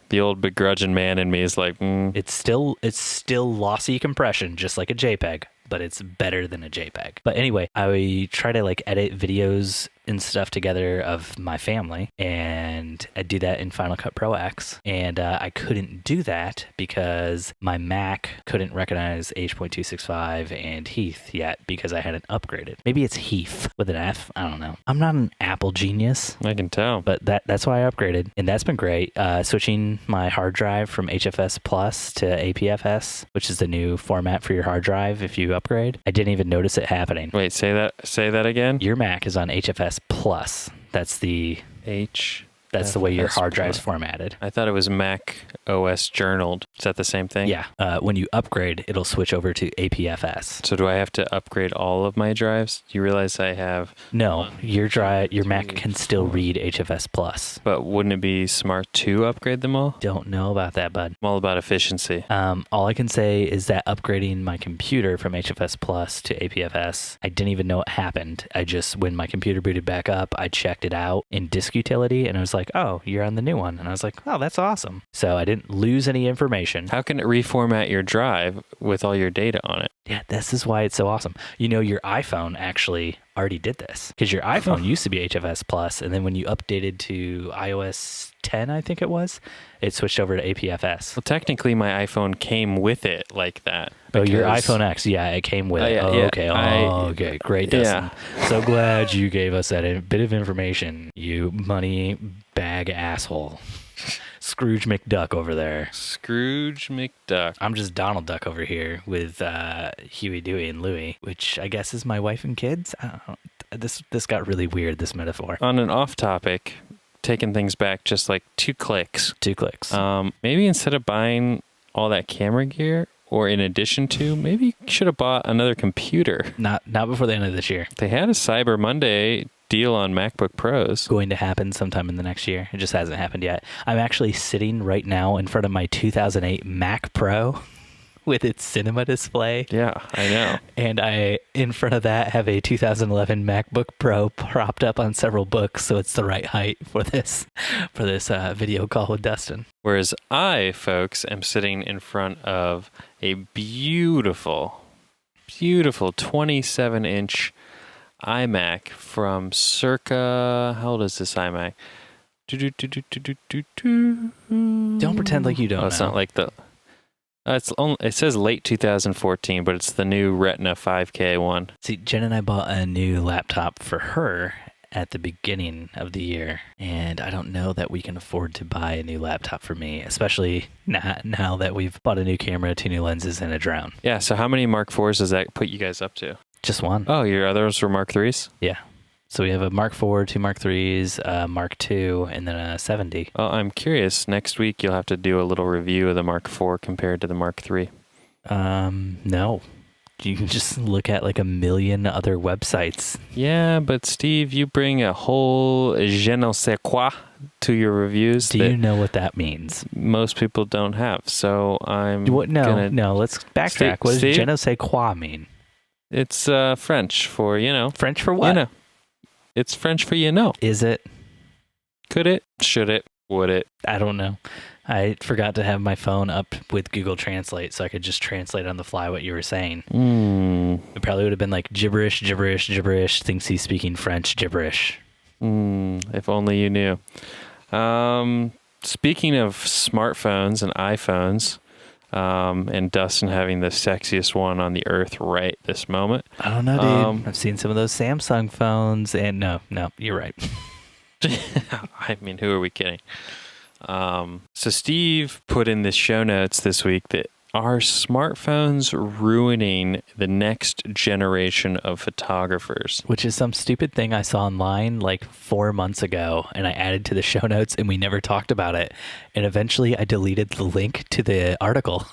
The old begrudging man in me is like, It's still lossy compression, just like a JPEG, but it's better than a JPEG. But anyway, I try to like edit videos and stuff together of my family, and I do that in Final Cut Pro X, and I couldn't do that because my Mac couldn't recognize H.265 and Heath yet because I hadn't upgraded. Maybe it's Heath with an F. I don't know. I'm not an Apple genius. I can tell. But that's why I upgraded, and that's been great. Switching my hard drive from HFS Plus to APFS, which is the new format for your hard drive if you upgrade. I didn't even notice it happening. Wait, say that again? Your Mac is on HFS Plus. That's the way your hard drive's formatted. I thought it was Mac OS journaled. Is that the same thing? Yeah. When you upgrade, it'll switch over to APFS. So do I have to upgrade all of my drives? Do you realize I have... No, your Mac can still read HFS Plus. But wouldn't it be smart to upgrade them all? Don't know about that, bud. I'm all about efficiency. All I can say is that upgrading my computer from HFS Plus to APFS, I didn't even know it happened. When my computer booted back up, I checked it out in Disk Utility, and I was like, oh, you're on the new one. And I was like, oh, that's awesome. So I didn't lose any information. How can it reformat your drive with all your data on it? Yeah, this is why it's so awesome. Your iPhone actually already did this because your iPhone used to be HFS Plus, and then when you updated to iOS 10, I think it was, it switched over to APFS. Well, technically, my iPhone came with it like that. Oh, your iPhone X, yeah, it came with it. Okay. Okay, great, Dustin. Yeah. So glad you gave us that bit of information, you money bag asshole. Scrooge McDuck over there. Scrooge McDuck. I'm just Donald Duck over here with Huey, Dewey, and Louie, which I guess is my wife and kids. I don't know. This got really weird, this metaphor. On an off topic, taking things back just like 2 clicks. 2 clicks. Maybe instead of buying all that camera gear, or in addition to, maybe you should have bought another computer. Not before the end of this year. They had a Cyber Monday deal on MacBook Pros. Going to happen sometime in the next year. It just hasn't happened yet. I'm actually sitting right now in front of my 2008 Mac Pro with its cinema display. Yeah, I know. And I, in front of that, have a 2011 MacBook Pro propped up on several books, so it's the right height for this video call with Dustin. Whereas I, folks, am sitting in front of a beautiful 27-inch iMac from circa... How old is this iMac? Don't pretend like you don't know. It's not like the... it says late 2014, but it's the new Retina 5K one. See, Jen and I bought a new laptop for her at the beginning of the year, and I don't know that we can afford to buy a new laptop for me, especially now that we've bought a new camera, 2 new lenses, and a drone. Yeah, so how many Mark IVs does that put you guys up to? Just one. Oh, your others were Mark IIIs? Yeah. So we have a Mark IV, 2 Mark IIIs, a Mark II, and then a 7D. Well, I'm curious. Next week, you'll have to do a little review of the Mark IV compared to the Mark III. No. You can just look at like a million other websites. Yeah, but Steve, you bring a whole je ne sais quoi to your reviews. Do you know what that means? Most people don't have. So No, let's backtrack. What does je ne sais quoi mean? It's French for, French for what? It's French for Is it? Could it? Should it? Would it? I don't know. I forgot to have my phone up with Google Translate so I could just translate on the fly what you were saying. It probably would have been like gibberish, gibberish, gibberish, thinks he's speaking French, gibberish. If only you knew. Speaking of smartphones and iPhones, and Dustin having the sexiest one on the earth right this moment. I don't know, dude. I've seen some of those Samsung phones, and no, you're right. I mean, who are we kidding? So Steve put in the show notes this week that are smartphones ruining the next generation of photographers? Which is some stupid thing I saw online like 4 months ago, and I added to the show notes, and we never talked about it. And eventually I deleted the link to the article.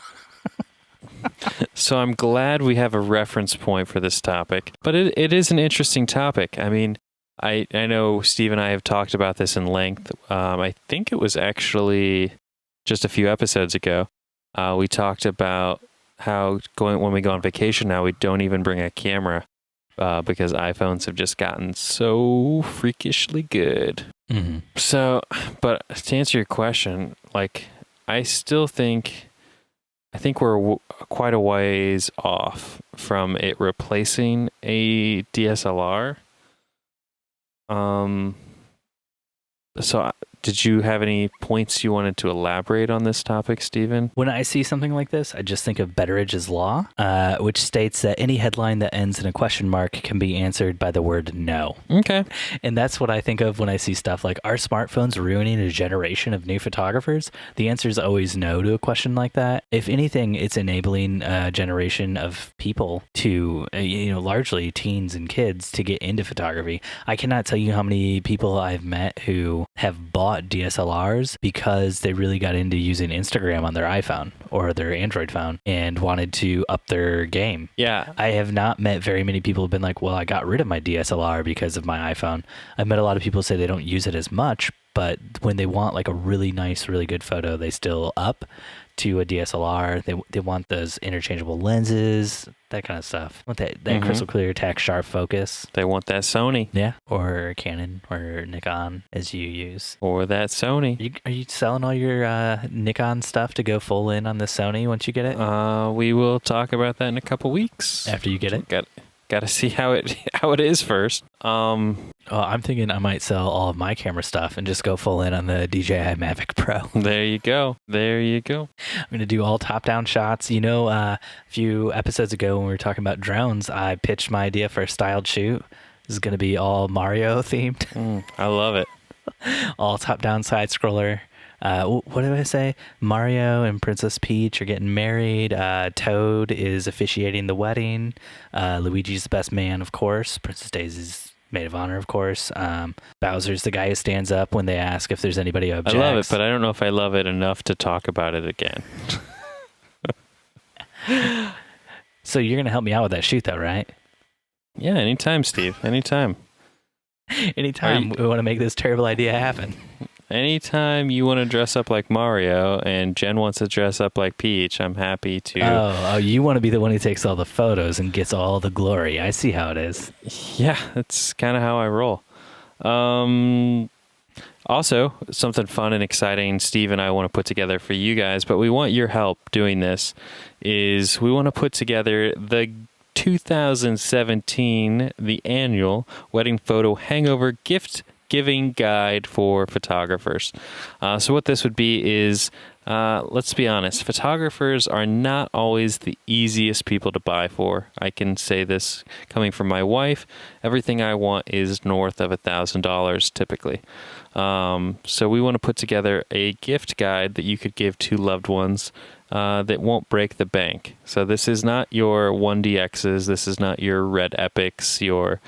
So I'm glad we have a reference point for this topic. But it is an interesting topic. I mean, I know Steve and I have talked about this in length. I think it was actually just a few episodes ago. We talked about how when we go on vacation now, we don't even bring a camera because iPhones have just gotten so freakishly good. Mm-hmm. So, but to answer your question, like, I think we're quite a ways off from it replacing a DSLR. So did you have any points you wanted to elaborate on this topic, Stephen? When I see something like this, I just think of Betteridge's Law, which states that any headline that ends in a question mark can be answered by the word no. Okay. And that's what I think of when I see stuff like, are smartphones ruining a generation of new photographers? The answer is always no to a question like that. If anything, it's enabling a generation of people to, largely teens and kids, to get into photography. I cannot tell you how many people I've met who have bought DSLRs because they really got into using Instagram on their iPhone or their Android phone and wanted to up their game. Yeah. I have not met very many people who've been like, well, I got rid of my DSLR because of my iPhone. I've met a lot of people say they don't use it as much, but when they want like a really nice, really good photo, they still up to a DSLR. They want those interchangeable lenses, that kind of stuff. Want that crystal clear, tack sharp focus. They want that Sony. Yeah, or Canon or Nikon as you use. Or that Sony. Are you selling all your Nikon stuff to go full in on the Sony once you get it? We will talk about that in a couple weeks. After you get it? Got to see how it is first. I'm thinking I might sell all of my camera stuff and just go full in on the DJI Mavic Pro. There you go. I'm going to do all top-down shots. A few episodes ago when we were talking about drones, I pitched my idea for a styled shoot. This is going to be all Mario themed. I love it. All top-down side scroller. What did I say? Mario and Princess Peach are getting married. Toad is officiating the wedding. Luigi's the best man, of course. Princess Daisy's maid of honor, of course. Bowser's the guy who stands up when they ask if there's anybody who objects. I love it, but I don't know if I love it enough to talk about it again. So you're going to help me out with that shoot, though, right? Yeah, anytime, Steve. Anytime. Anytime we want to make this terrible idea happen. Anytime you want to dress up like Mario and Jen wants to dress up like Peach, I'm happy to. Oh, you want to be the one who takes all the photos and gets all the glory. I see how it is. Yeah, that's kind of how I roll. Also, something fun and exciting Steve and I want to put together for you guys, but we want your help doing this, is we want to put together the 2017, the annual Wedding Photo Hangover gift giving guide for photographers. So what this would be is, let's be honest, photographers are not always the easiest people to buy for. I can say this coming from my wife. Everything I want is north of $1,000 typically. So we want to put together a gift guide that you could give to loved ones that won't break the bank. So this is not your 1DXs. This is not your Red Epics, your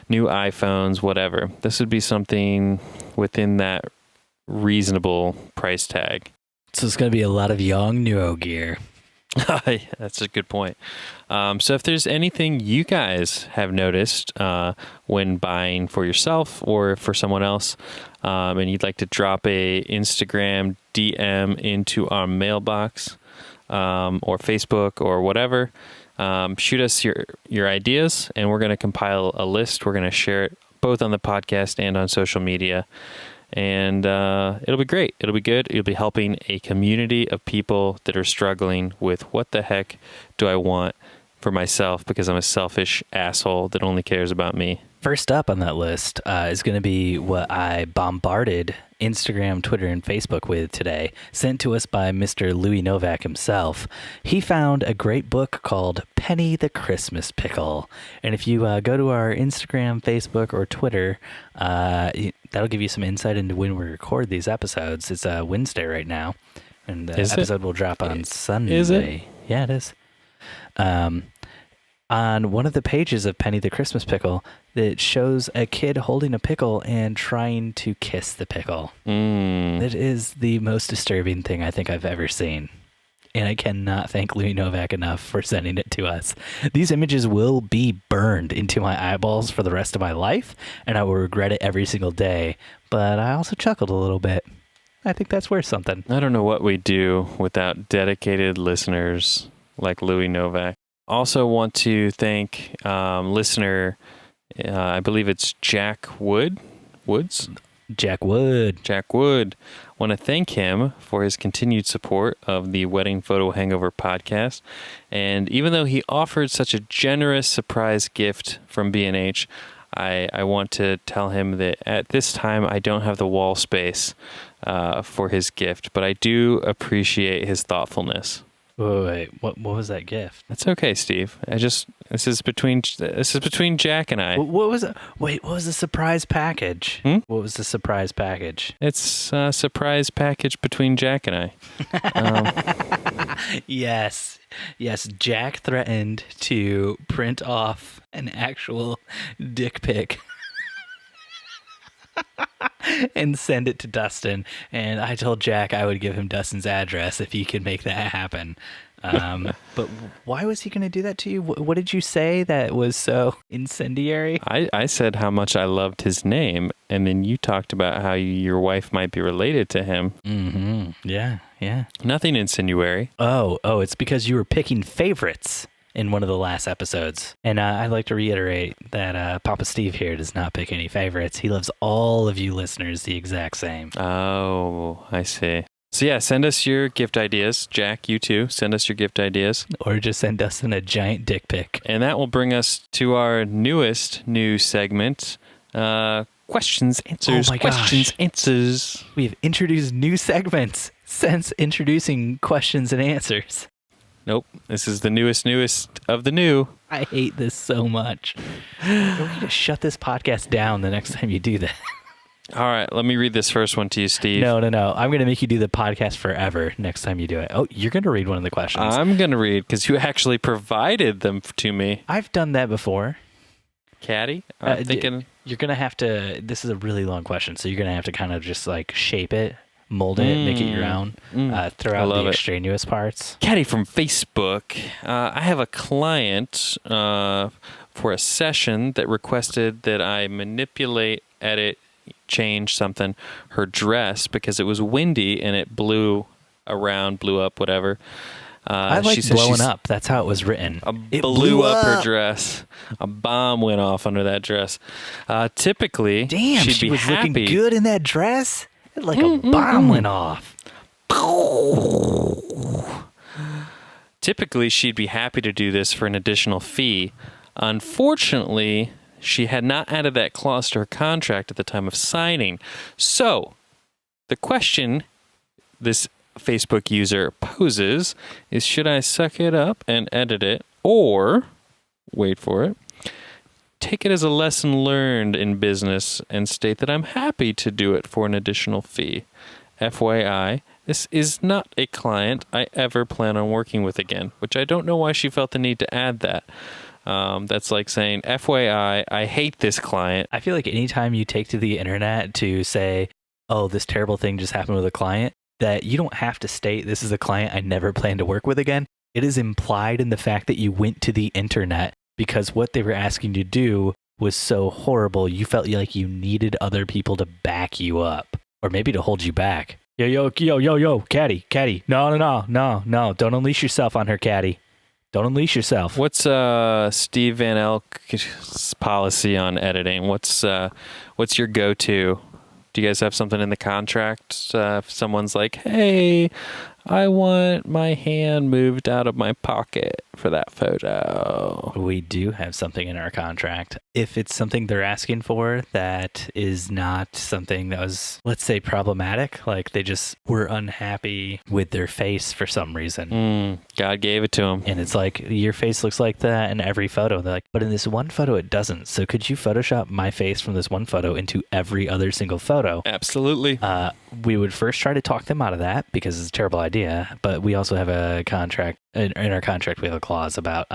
new iPhones, whatever. This would be something within that reasonable price tag. So it's going to be a lot of young Nuo gear. That's a good point. So if there's anything you guys have noticed when buying for yourself or for someone else, and you'd like to drop a Instagram DM into our mailbox or Facebook or whatever, shoot us your ideas, and we're going to compile a list. We're going to share it both on the podcast and on social media. and it'll be great. It'll be good. It'll be helping a community of people that are struggling with what the heck do I want for myself, because I'm a selfish asshole that only cares about me. First up on that list is going to be what I bombarded Instagram, Twitter, and Facebook with today, sent to us by Mr. Louis Novak himself. He found a great book called Penny the Christmas Pickle. And if you go to our Instagram, Facebook, or Twitter, that'll give you some insight into when we record these episodes. It's Wednesday right now, and the episode will drop on Sunday. Is it? Yeah, it is. On one of the pages of Penny the Christmas Pickle, that shows a kid holding a pickle and trying to kiss the pickle. It is the most disturbing thing I think I've ever seen. And I cannot thank Louis Novak enough for sending it to us. These images will be burned into my eyeballs for the rest of my life, and I will regret it every single day. But I also chuckled a little bit. I think that's worth something. I don't know what we do without dedicated listeners like Louis Novak. Also want to thank listener, I believe it's Jack Woods? Jack Wood. Want to thank him for his continued support of the Wedding Photo Hangover podcast. And even though he offered such a generous surprise gift from B&H, I want to tell him that at this time I don't have the wall space for his gift, but I do appreciate his thoughtfulness. Wait, what was that gift? That's okay, Steve. This is between Jack and I. What was it? Wait, what was the surprise package? What was the surprise package? It's a surprise package between Jack and I. Yes. Jack threatened to print off an actual dick pic and send it to Dustin, and I told Jack I would give him Dustin's address if he could make that happen. But why was he going to do that to you? What did you say that was so incendiary? I said how much I loved his name, and then you talked about how your wife might be related to him. Mm-hmm. Yeah. Nothing insinuary. Oh, it's because you were picking favorites in one of the last episodes. And I'd like to reiterate that Papa Steve here does not pick any favorites. He loves all of you listeners the exact same. Oh, I see. So yeah, send us your gift ideas. Jack, you too. Send us your gift ideas. Or just send Dustin a giant dick pic. And that will bring us to our newest new segment, Questions, Answers. Oh my Questions, gosh. Answers. We have introduced new segments since introducing Questions and Answers. Nope. This is the newest of the new. I hate this so much. You're going to shut this podcast down the next time you do that. All right. Let me read this first one to you, Steve. No. I'm going to make you do the podcast forever next time you do it. Oh, you're going to read one of the questions. I'm going to read because you actually provided them to me. I've done that before. Caddy? I'm thinking... You're going to have to... This is a really long question, so you're going to have to kind of just like shape it. Mold it, make it your own, throw out the extraneous parts. Caddy from Facebook. I have a client for a session that requested that I manipulate, edit, change something, her dress, because it was windy and it blew up, whatever. I like blowing up. That's how it was written. It blew up her dress. A bomb went off under that dress. Typically, damn, she'd she be was happy. looking good in that dress. Like a bomb went off. Typically, she'd be happy to do this for an additional fee. Unfortunately, she had not added that clause to her contract at the time of signing. So, the question this Facebook user poses is, should I suck it up and edit it, or, wait for it, take it as a lesson learned in business and state that I'm happy to do it for an additional fee. FYI, this is not a client I ever plan on working with again, which I don't know why she felt the need to add that. That's like saying, FYI, I hate this client. I feel like anytime you take to the internet to say, oh, this terrible thing just happened with a client, that you don't have to state this is a client I never plan to work with again. It is implied in the fact that you went to the internet because what they were asking you to do was so horrible, you felt like you needed other people to back you up, or maybe to hold you back. Yo, Caddy. No. Don't unleash yourself on her, Caddy. Don't unleash yourself. What's Steve Van Elk's policy on editing? What's your go-to? Do you guys have something in the contract? If someone's like, hey, I want my hand moved out of my pocket for that photo. We do have something in our contract. If it's something they're asking for that is not something that was, let's say, problematic, like they just were unhappy with their face for some reason. God gave it to them. And it's like, your face looks like that in every photo. They're like, but in this one photo, it doesn't. So could you Photoshop my face from this one photo into every other single photo? Absolutely. We would first try to talk them out of that because it's a terrible idea. But we also have a contract. In our contract, we have a clause about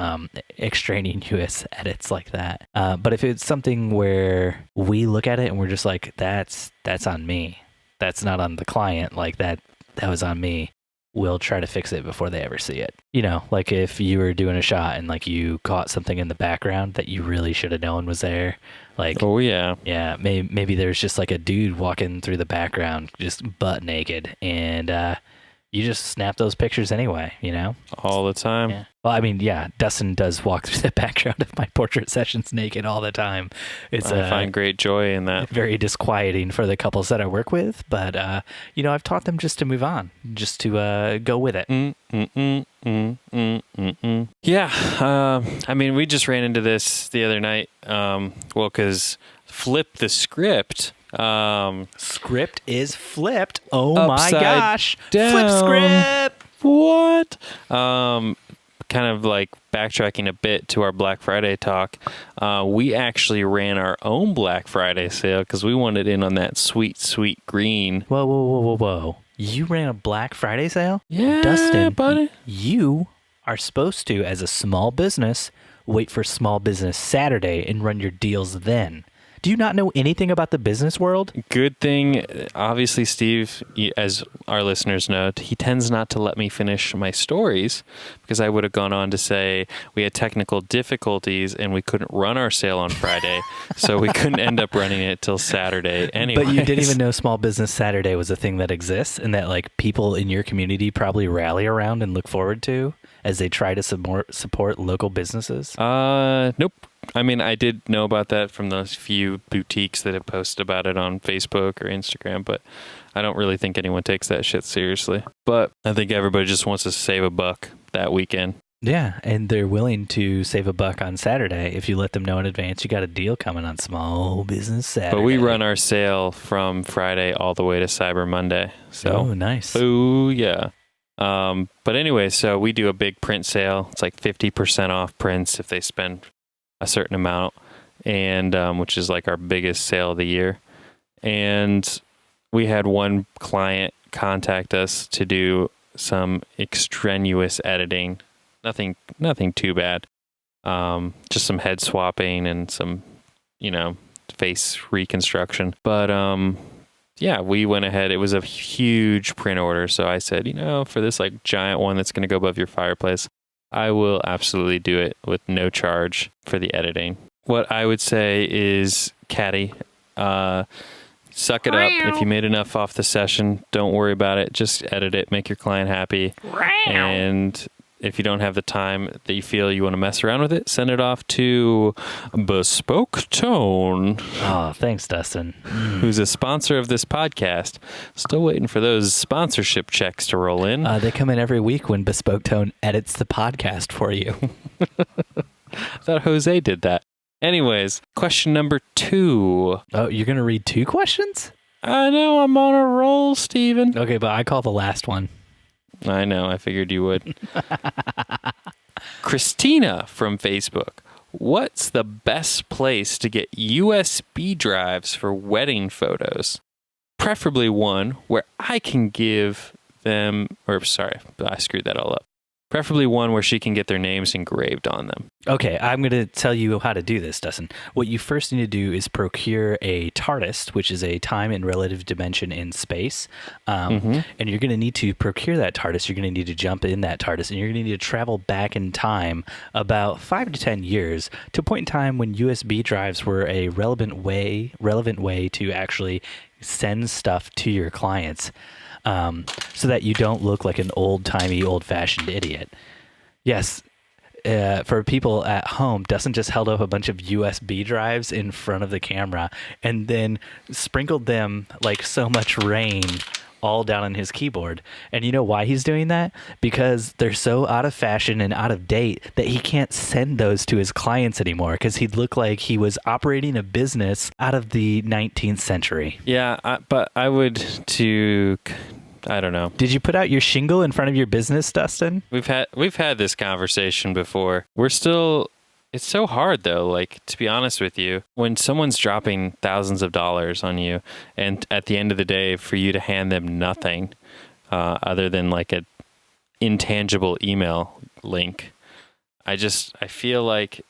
extraneous edits like that. But if it's something where we look at it and we're just like, that's on me. That's not on the client. Like that was on me. We'll try to fix it before they ever see it. You know, like if you were doing a shot and like you caught something in the background that you really should have known was there. Like, oh yeah. Yeah. Maybe there's just like a dude walking through the background, just butt naked. And, you just snap those pictures anyway, you know? All the time. Yeah. Well, I mean, yeah, Dustin does walk through the background of my portrait sessions naked all the time. I find great joy in that. Very disquieting for the couples that I work with, but you know, I've taught them just to move on, just to go with it. Yeah, I mean, we just ran into this the other night. Well, because Flip the Script. Script is flipped. Oh my Upside gosh. down. Flip script. What? Kind of like backtracking a bit to our Black Friday talk. We actually ran our own Black Friday sale because we wanted in on that sweet green. Whoa. You ran a Black Friday sale? Yeah, Dustin, buddy. You are supposed to, as a small business, wait for Small Business Saturday and run your deals then. Do you not know anything about the business world? Good thing, obviously, Steve, as our listeners know, he tends not to let me finish my stories because I would have gone on to say we had technical difficulties and we couldn't run our sale on Friday, so we couldn't end up running it till Saturday anyway. But you didn't even know Small Business Saturday was a thing that exists and that like people in your community probably rally around and look forward to as they try to support local businesses? Nope. I mean, I did know about that from those few boutiques that have posted about it on Facebook or Instagram, but I don't really think anyone takes that shit seriously. But I think everybody just wants to save a buck that weekend. Yeah, and they're willing to save a buck on Saturday if you let them know in advance you got a deal coming on Small Business Saturday. But we run our sale from Friday all the way to Cyber Monday. So, oh, nice. Oh, yeah. But anyway, so we do a big print sale. It's like 50% off prints if they spend a certain amount, and which is like our biggest sale of the year. And we had one client contact us to do some extraneous editing. Nothing too bad. Just some head swapping and some, face reconstruction. But yeah, we went ahead. It was a huge print order, so I said, for this like giant one that's going to go above your fireplace, I will absolutely do it with no charge for the editing. What I would say is, Caddy, suck it up. If you made enough off the session, don't worry about it. Just edit it, make your client happy. And if you don't have the time that you feel you want to mess around with it, send it off to Bespoke Tone. Oh, thanks, Dustin. Who's a sponsor of this podcast. Still waiting for those sponsorship checks to roll in. They come in every week when Bespoke Tone edits the podcast for you. I thought Jose did that. Anyways, question number 2. Oh, you're going to read 2 questions? I know, I'm on a roll, Steven. Okay, but I call the last one. I know, I figured you would. Christina from Facebook. What's the best place to get USB drives for wedding photos? Preferably one where I can give them, I screwed that all up. Preferably one where she can get their names engraved on them. Okay, I'm going to tell you how to do this, Dustin. What you first need to do is procure a TARDIS, which is a time and relative dimension in space. And you're going to need to procure that TARDIS. You're going to need to jump in that TARDIS, and you're going to need to travel back in time about 5 to 10 years to a point in time when USB drives were a relevant way to actually send stuff to your clients. So that you don't look like an old-timey, old-fashioned idiot. Yes, for people at home, Dustin just held up a bunch of USB drives in front of the camera and then sprinkled them like so much rain all down on his keyboard. And you know why he's doing that? Because they're so out of fashion and out of date that he can't send those to his clients anymore, because he'd look like he was operating a business out of the 19th century. Yeah, but I would I don't know. Did you put out your shingle in front of your business, Dustin? We've had this conversation before. It's so hard though, like, to be honest with you, when someone's dropping thousands of dollars on you and at the end of the day for you to hand them nothing other than like a intangible email link, I feel like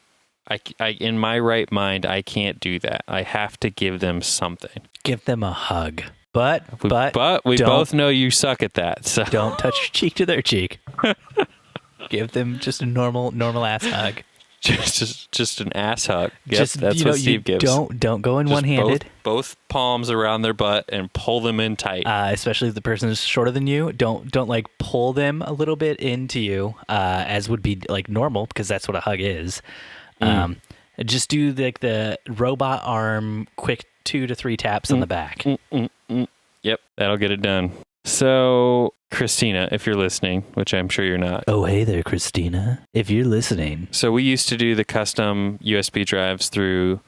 I in my right mind, I can't do that. I have to give them something. Give them a hug. But we both know you suck at that. So don't touch your cheek to their cheek. Give them just a normal ass hug. Just an ass hug. Yep, that's what Steve gives. Don't go in just one-handed. Both palms around their butt and pull them in tight. Especially if the person is shorter than you. Don't like pull them a little bit into you, as would be like normal, because that's what a hug is. Just do like the robot arm, quick 2 to 3 taps on the back. Yep, that'll get it done. So, Christina, if you're listening, which I'm sure you're not. Oh, hey there, Christina. If you're listening. So we used to do the custom USB drives through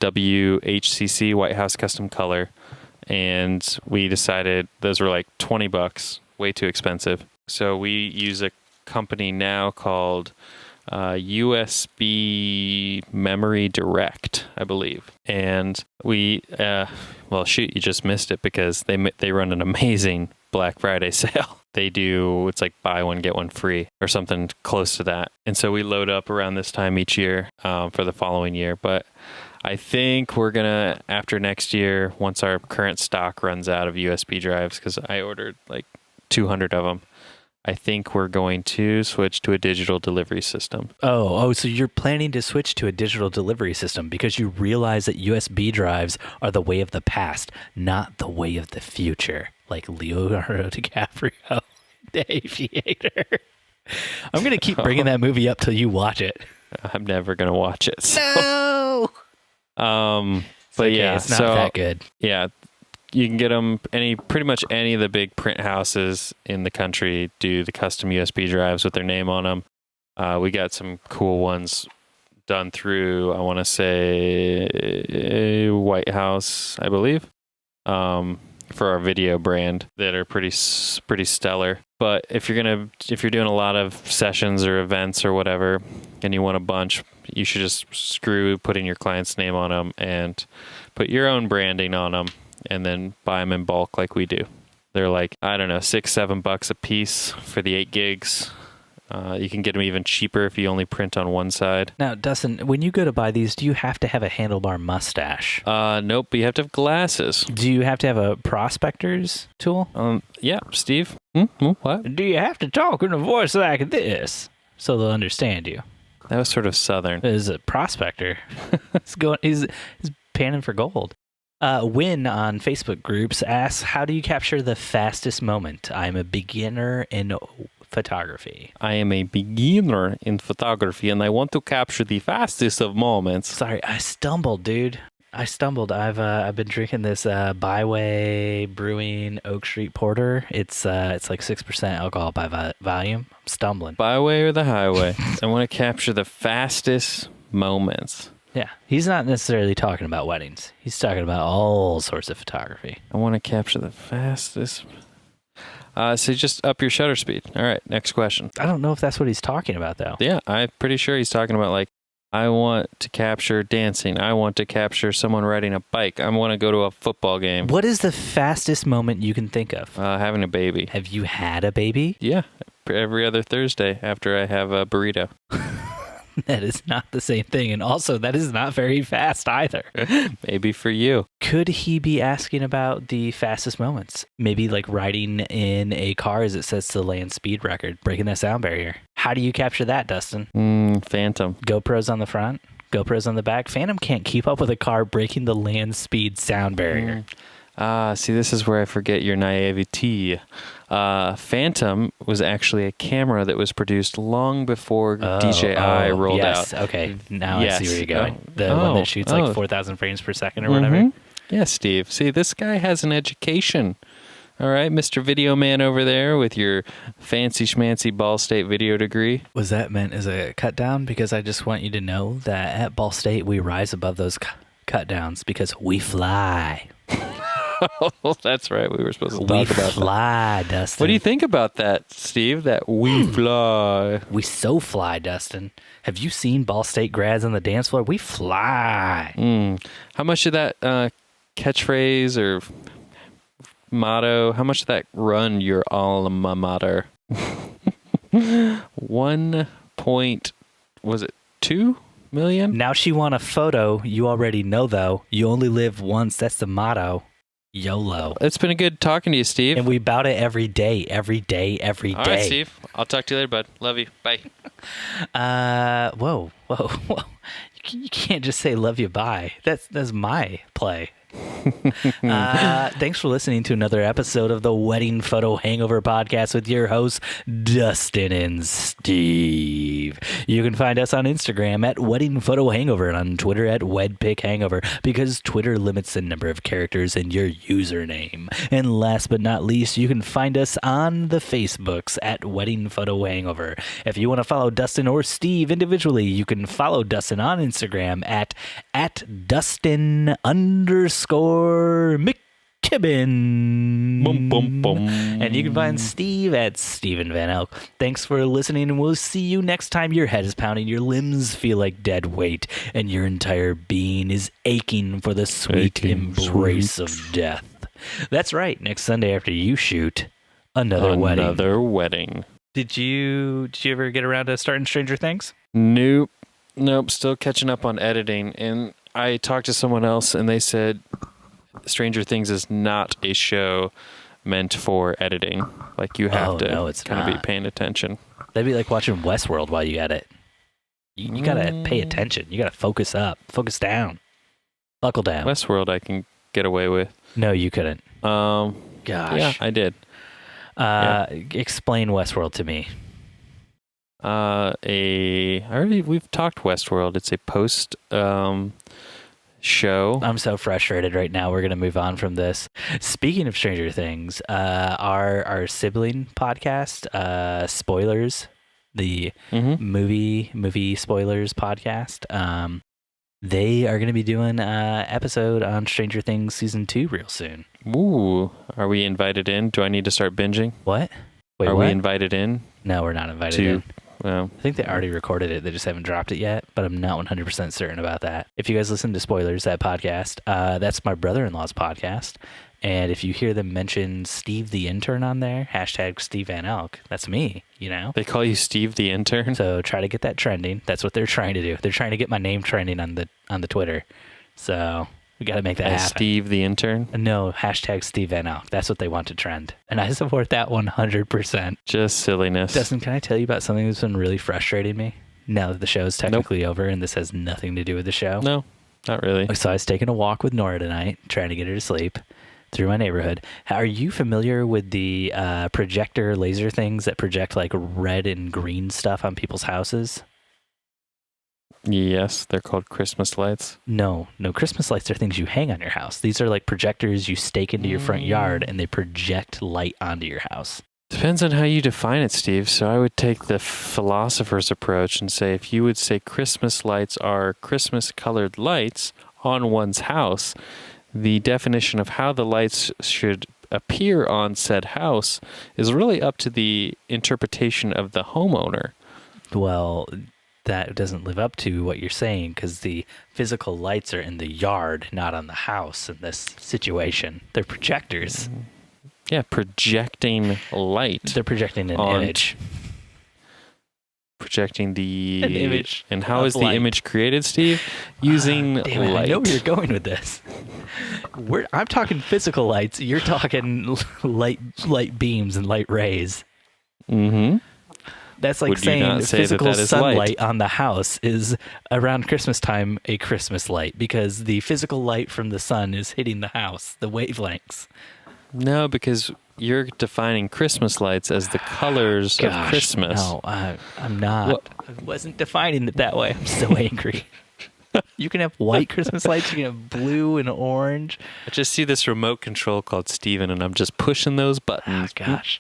WHCC, White House Custom Color, and we decided those were like $20, way too expensive. So we use a company now called USB Memory Direct, I believe. And we, well, shoot, you just missed it, because they run an amazing Black Friday sale. They do, it's like buy one, get one free or something close to that. And so we load up around this time each year for the following year. But I think we're going to, after next year, once our current stock runs out of USB drives, because I ordered like 200 of them, I think we're going to switch to a digital delivery system. Oh, so you're planning to switch to a digital delivery system because you realize that USB drives are the way of the past, not the way of the future, like Leonardo DiCaprio, The Aviator. I'm going to keep bringing that movie up till you watch it. I'm never going to watch it. So. No! But okay, yeah, it's not that good. Yeah. You can get them pretty much any of the big print houses in the country do the custom USB drives with their name on them. We got some cool ones done through, I want to say, White House, I believe, for our video brand, that are pretty stellar. But if you're doing a lot of sessions or events or whatever, and you want a bunch, you should just put in your client's name on them and put your own branding on them, and then buy them in bulk like we do. They're like, I don't know, $6-7 a piece for the 8 gigs. You can get them even cheaper if you only print on one side. Now, Dustin, when you go to buy these, do you have to have a handlebar mustache? Nope, but you have to have glasses. Do you have to have a prospector's tool? Yeah, Steve? What? Do you have to talk in a voice like this so they'll understand you? That was sort of southern. Is a prospector. He's panning for gold. Win on Facebook groups asks, how do you capture the fastest moment? I'm a beginner in photography. I am a beginner in photography, and I want to capture the fastest of moments. Sorry, I stumbled, dude. I've been drinking this Byway Brewing Oat Street Porter. It's like 6% alcohol by volume. I'm stumbling. Byway or the highway? I want to capture the fastest moments. Yeah, he's not necessarily talking about weddings. He's talking about all sorts of photography. I want to capture the fastest. So just up your shutter speed. All right, next question. I don't know if that's what he's talking about, though. Yeah, I'm pretty sure he's talking about, like, I want to capture dancing. I want to capture someone riding a bike. I want to go to a football game. What is the fastest moment you can think of? Having a baby. Have you had a baby? Yeah, every other Thursday after I have a burrito. That is not the same thing. And also, that is not very fast either. Maybe for you. Could he be asking about the fastest moments? Maybe like riding in a car as it says to land speed record, breaking that sound barrier. How do you capture that, Dustin? Phantom. GoPros on the front, GoPros on the back. Phantom can't keep up with a car breaking the land speed sound barrier. See, this is where I forget your naivety. Phantom was actually a camera that was produced long before DJI rolled out. Okay, now I see where you're going. The one that shoots like 4,000 frames per second or whatever. Yes, Steve. See, this guy has an education. All right, Mr. Video Man over there with your fancy schmancy Ball State video degree. Was that meant as a cut down? Because I just want you to know that at Ball State we rise above those cut downs because we fly. Oh, that's right. We were supposed to talk about that. We fly, Dustin. What do you think about that, Steve? That we fly. We so fly, Dustin. Have you seen Ball State grads on the dance floor? We fly. How much of that catchphrase or motto, how much did that run your alma mater? 2 million? Now she want a photo. You already know, though. You only live once. That's the motto. YOLO. It's been good talking to you, Steve. And we bout it every day. All right, Steve. I'll talk to you later, bud. Love you. Bye. Whoa. You can't just say love you, bye. That's my play. Thanks for listening to another episode of the Wedding Photo Hangover podcast with your hosts Dustin and Steve. You can find us on Instagram at Wedding Photo Hangover and on Twitter at WedPic Hangover because Twitter limits the number of characters in your username. And last but not least, you can find us on the Facebooks at Wedding Photo Hangover. If you want to follow Dustin or Steve individually, you can follow Dustin on Instagram at Dustin_McKibben. Boom, boom, boom. And you can find Steve at Steven Van Elk. Thanks for listening, and we'll see you next time your head is pounding, your limbs feel like dead weight, and your entire being is aching for the sweet embrace of death. That's right. Next Sunday after you shoot another wedding. Did you ever get around to starting Stranger Things? Nope. Still catching up on editing. And I talked to someone else, and they said Stranger Things is not a show meant for editing. Like, you have to kind of be paying attention. That'd be like watching Westworld while you edit. You gotta pay attention. You gotta focus up, focus down, buckle down. Westworld I can get away with. No, you couldn't. Gosh. Yeah, I did. Explain Westworld to me. We've talked Westworld. It's a post show. I'm so frustrated right now. We're gonna move on from this. Speaking of Stranger Things, our sibling podcast, Spoilers, the movie spoilers podcast. They are gonna be doing an episode on Stranger Things season 2 real soon. Ooh, are we invited in? Do I need to start binging? What? Wait, we invited in? No, we're not invited in. Well, I think they already recorded it. They just haven't dropped it yet, but I'm not 100% certain about that. If you guys listen to Spoilers, that podcast, that's my brother-in-law's podcast. And if you hear them mention Steve the Intern on there, hashtag Steve Van Elk, that's me, you know? They call you Steve the Intern? So try to get that trending. That's what they're trying to do. They're trying to get my name trending on the Twitter. So we got to make that happen. Steve the Intern? No, hashtag Steve Van Elk. That's what they want to trend. And I support that 100%. Just silliness. Dustin, can I tell you about something that's been really frustrating me? Now that the show is technically over and this has nothing to do with the show. No, not really. So I was taking a walk with Nora tonight, trying to get her to sleep through my neighborhood. Are you familiar with the projector laser things that project like red and green stuff on people's houses? Yes, they're called Christmas lights. No, Christmas lights are things you hang on your house. These are like projectors you stake into your front yard and they project light onto your house. Depends on how you define it, Steve. So I would take the philosopher's approach and say if you would say Christmas lights are Christmas colored lights on one's house, the definition of how the lights should appear on said house is really up to the interpretation of the homeowner. Well, that doesn't live up to what you're saying because the physical lights are in the yard, not on the house in this situation. They're projectors. Yeah, projecting light. They're projecting an image. Projecting an image. And how is the image created, Steve? Using light. I know where you're going with this. I'm talking physical lights. You're talking light beams and light rays. Mm-hmm. That's like saying physical sunlight on the house is around Christmas time a Christmas light because the physical light from the sun is hitting the house, the wavelengths. No, because you're defining Christmas lights as the colors of Christmas. No, I'm not. I wasn't defining it that way. I'm so angry. You can have white Christmas lights. You can have blue and orange. I just see this remote control called Steven, and I'm just pushing those buttons. Oh, gosh.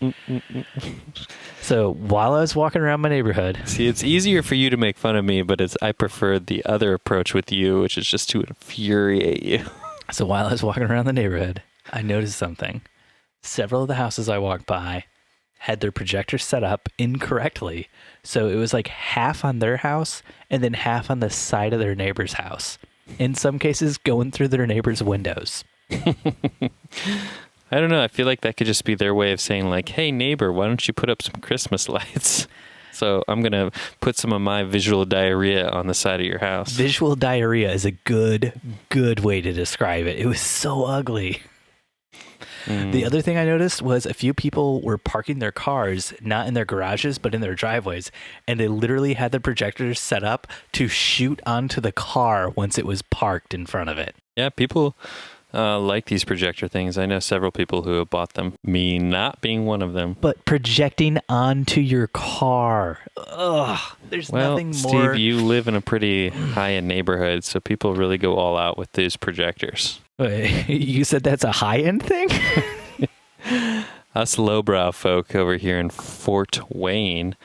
So while I was walking around my neighborhood... See, it's easier for you to make fun of me, but I prefer the other approach with you, which is just to infuriate you. So while I was walking around the neighborhood, I noticed something. Several of the houses I walked by had their projectors set up incorrectly. So it was like half on their house and then half on the side of their neighbor's house. In some cases, going through their neighbor's windows. I don't know. I feel like that could just be their way of saying like, hey, neighbor, why don't you put up some Christmas lights? So I'm going to put some of my visual diarrhea on the side of your house. Visual diarrhea is a good way to describe it. It was so ugly. The other thing I noticed was a few people were parking their cars, not in their garages, but in their driveways. And they literally had the projectors set up to shoot onto the car once it was parked in front of it. Yeah, people like these projector things. I know several people who have bought them, me not being one of them. But projecting onto your car. Ugh, there's nothing more. Steve, you live in a pretty high-end neighborhood, so people really go all out with these projectors. Wait, you said that's a high-end thing? Us lowbrow folk over here in Fort Wayne,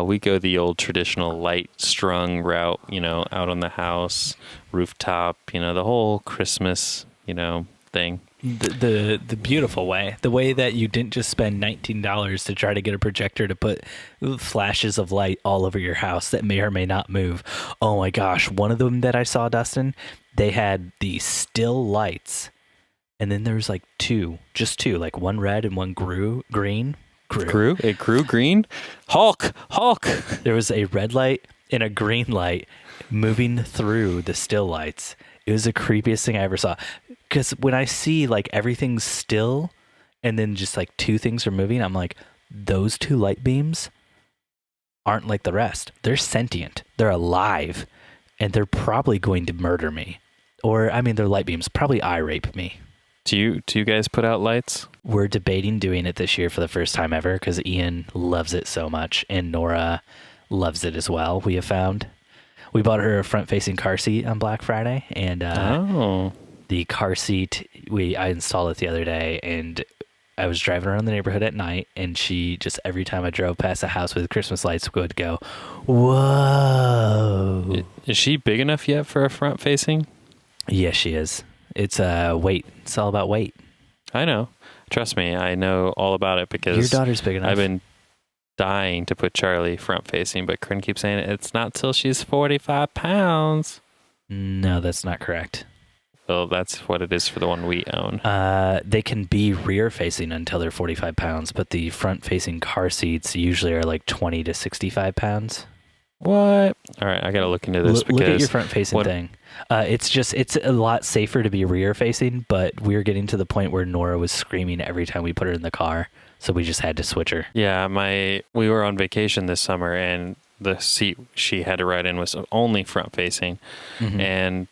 we go the old traditional light strung route, out on the house, rooftop, the whole Christmas, thing. The beautiful way. The way that you didn't just spend $19 to try to get a projector to put flashes of light all over your house that may or may not move. Oh my gosh. One of them that I saw, Dustin, they had the still lights. And then there was like just two, like one red and one green. It grew green? Hulk! There was a red light and a green light moving through the still lights. It was the creepiest thing I ever saw. Because when I see like everything's still and then just like two things are moving, I'm like, those two light beams aren't like the rest. They're sentient. They're alive. And they're probably going to murder me. Or, they're light beams. Probably eye rape me. Do you guys put out lights? We're debating doing it this year for the first time ever because Ian loves it so much. And Nora loves it as well, we have found. We bought her a front-facing car seat on Black Friday, and the car seat, I installed it the other day, and I was driving around the neighborhood at night, and she just, every time I drove past a house with Christmas lights, would go, whoa. Is she big enough yet for a front-facing? Yes, she is. It's weight. It's all about weight. I know. Trust me, I know all about it because your daughter's big enough. I've been dying to put Charlie front facing, but Corinne keeps saying it's not till she's 45 pounds. No, that's not correct. Well, that's what it is for the one we own. They can be rear facing until they're 45 pounds, but the front facing car seats usually are like 20 to 65 pounds. What? All right, I got to look into this because... Look at your front facing thing. It's a lot safer to be rear facing, but we're getting to the point where Nora was screaming every time we put her in the car. So we just had to switch her. Yeah, we were on vacation this summer, and the seat she had to ride in was only front facing, and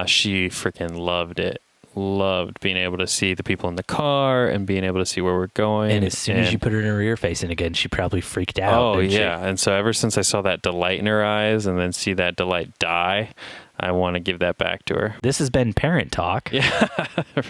she freaking loved it. Loved being able to see the people in the car and being able to see where we're going. And as soon as you put her in rear facing again, she probably freaked out. Oh yeah, and so ever since I saw that delight in her eyes, and then see that delight die, I want to give that back to her. This has been Parent Talk. Yeah,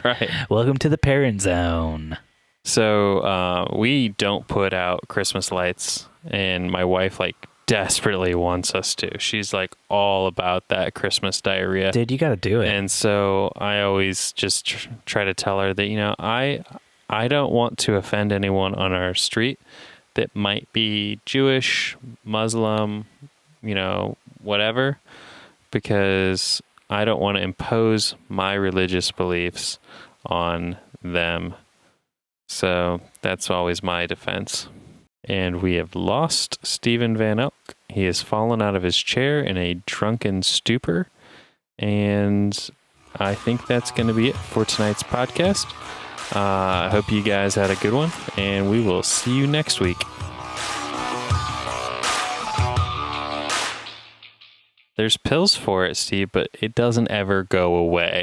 right. Welcome to the Parent Zone. So we don't put out Christmas lights, and my wife desperately wants us to. She's all about that Christmas diarrhea. Dude, you got to do it. And so I always just try to tell her that, I don't want to offend anyone on our street that might be Jewish, Muslim, whatever, because I don't want to impose my religious beliefs on them. So that's always my defense. And we have lost Stephen Van Elk. He has fallen out of his chair in a drunken stupor. And I think that's going to be it for tonight's podcast. I hope you guys had a good one, and we will see you next week. There's pills for it, Steve, but it doesn't ever go away.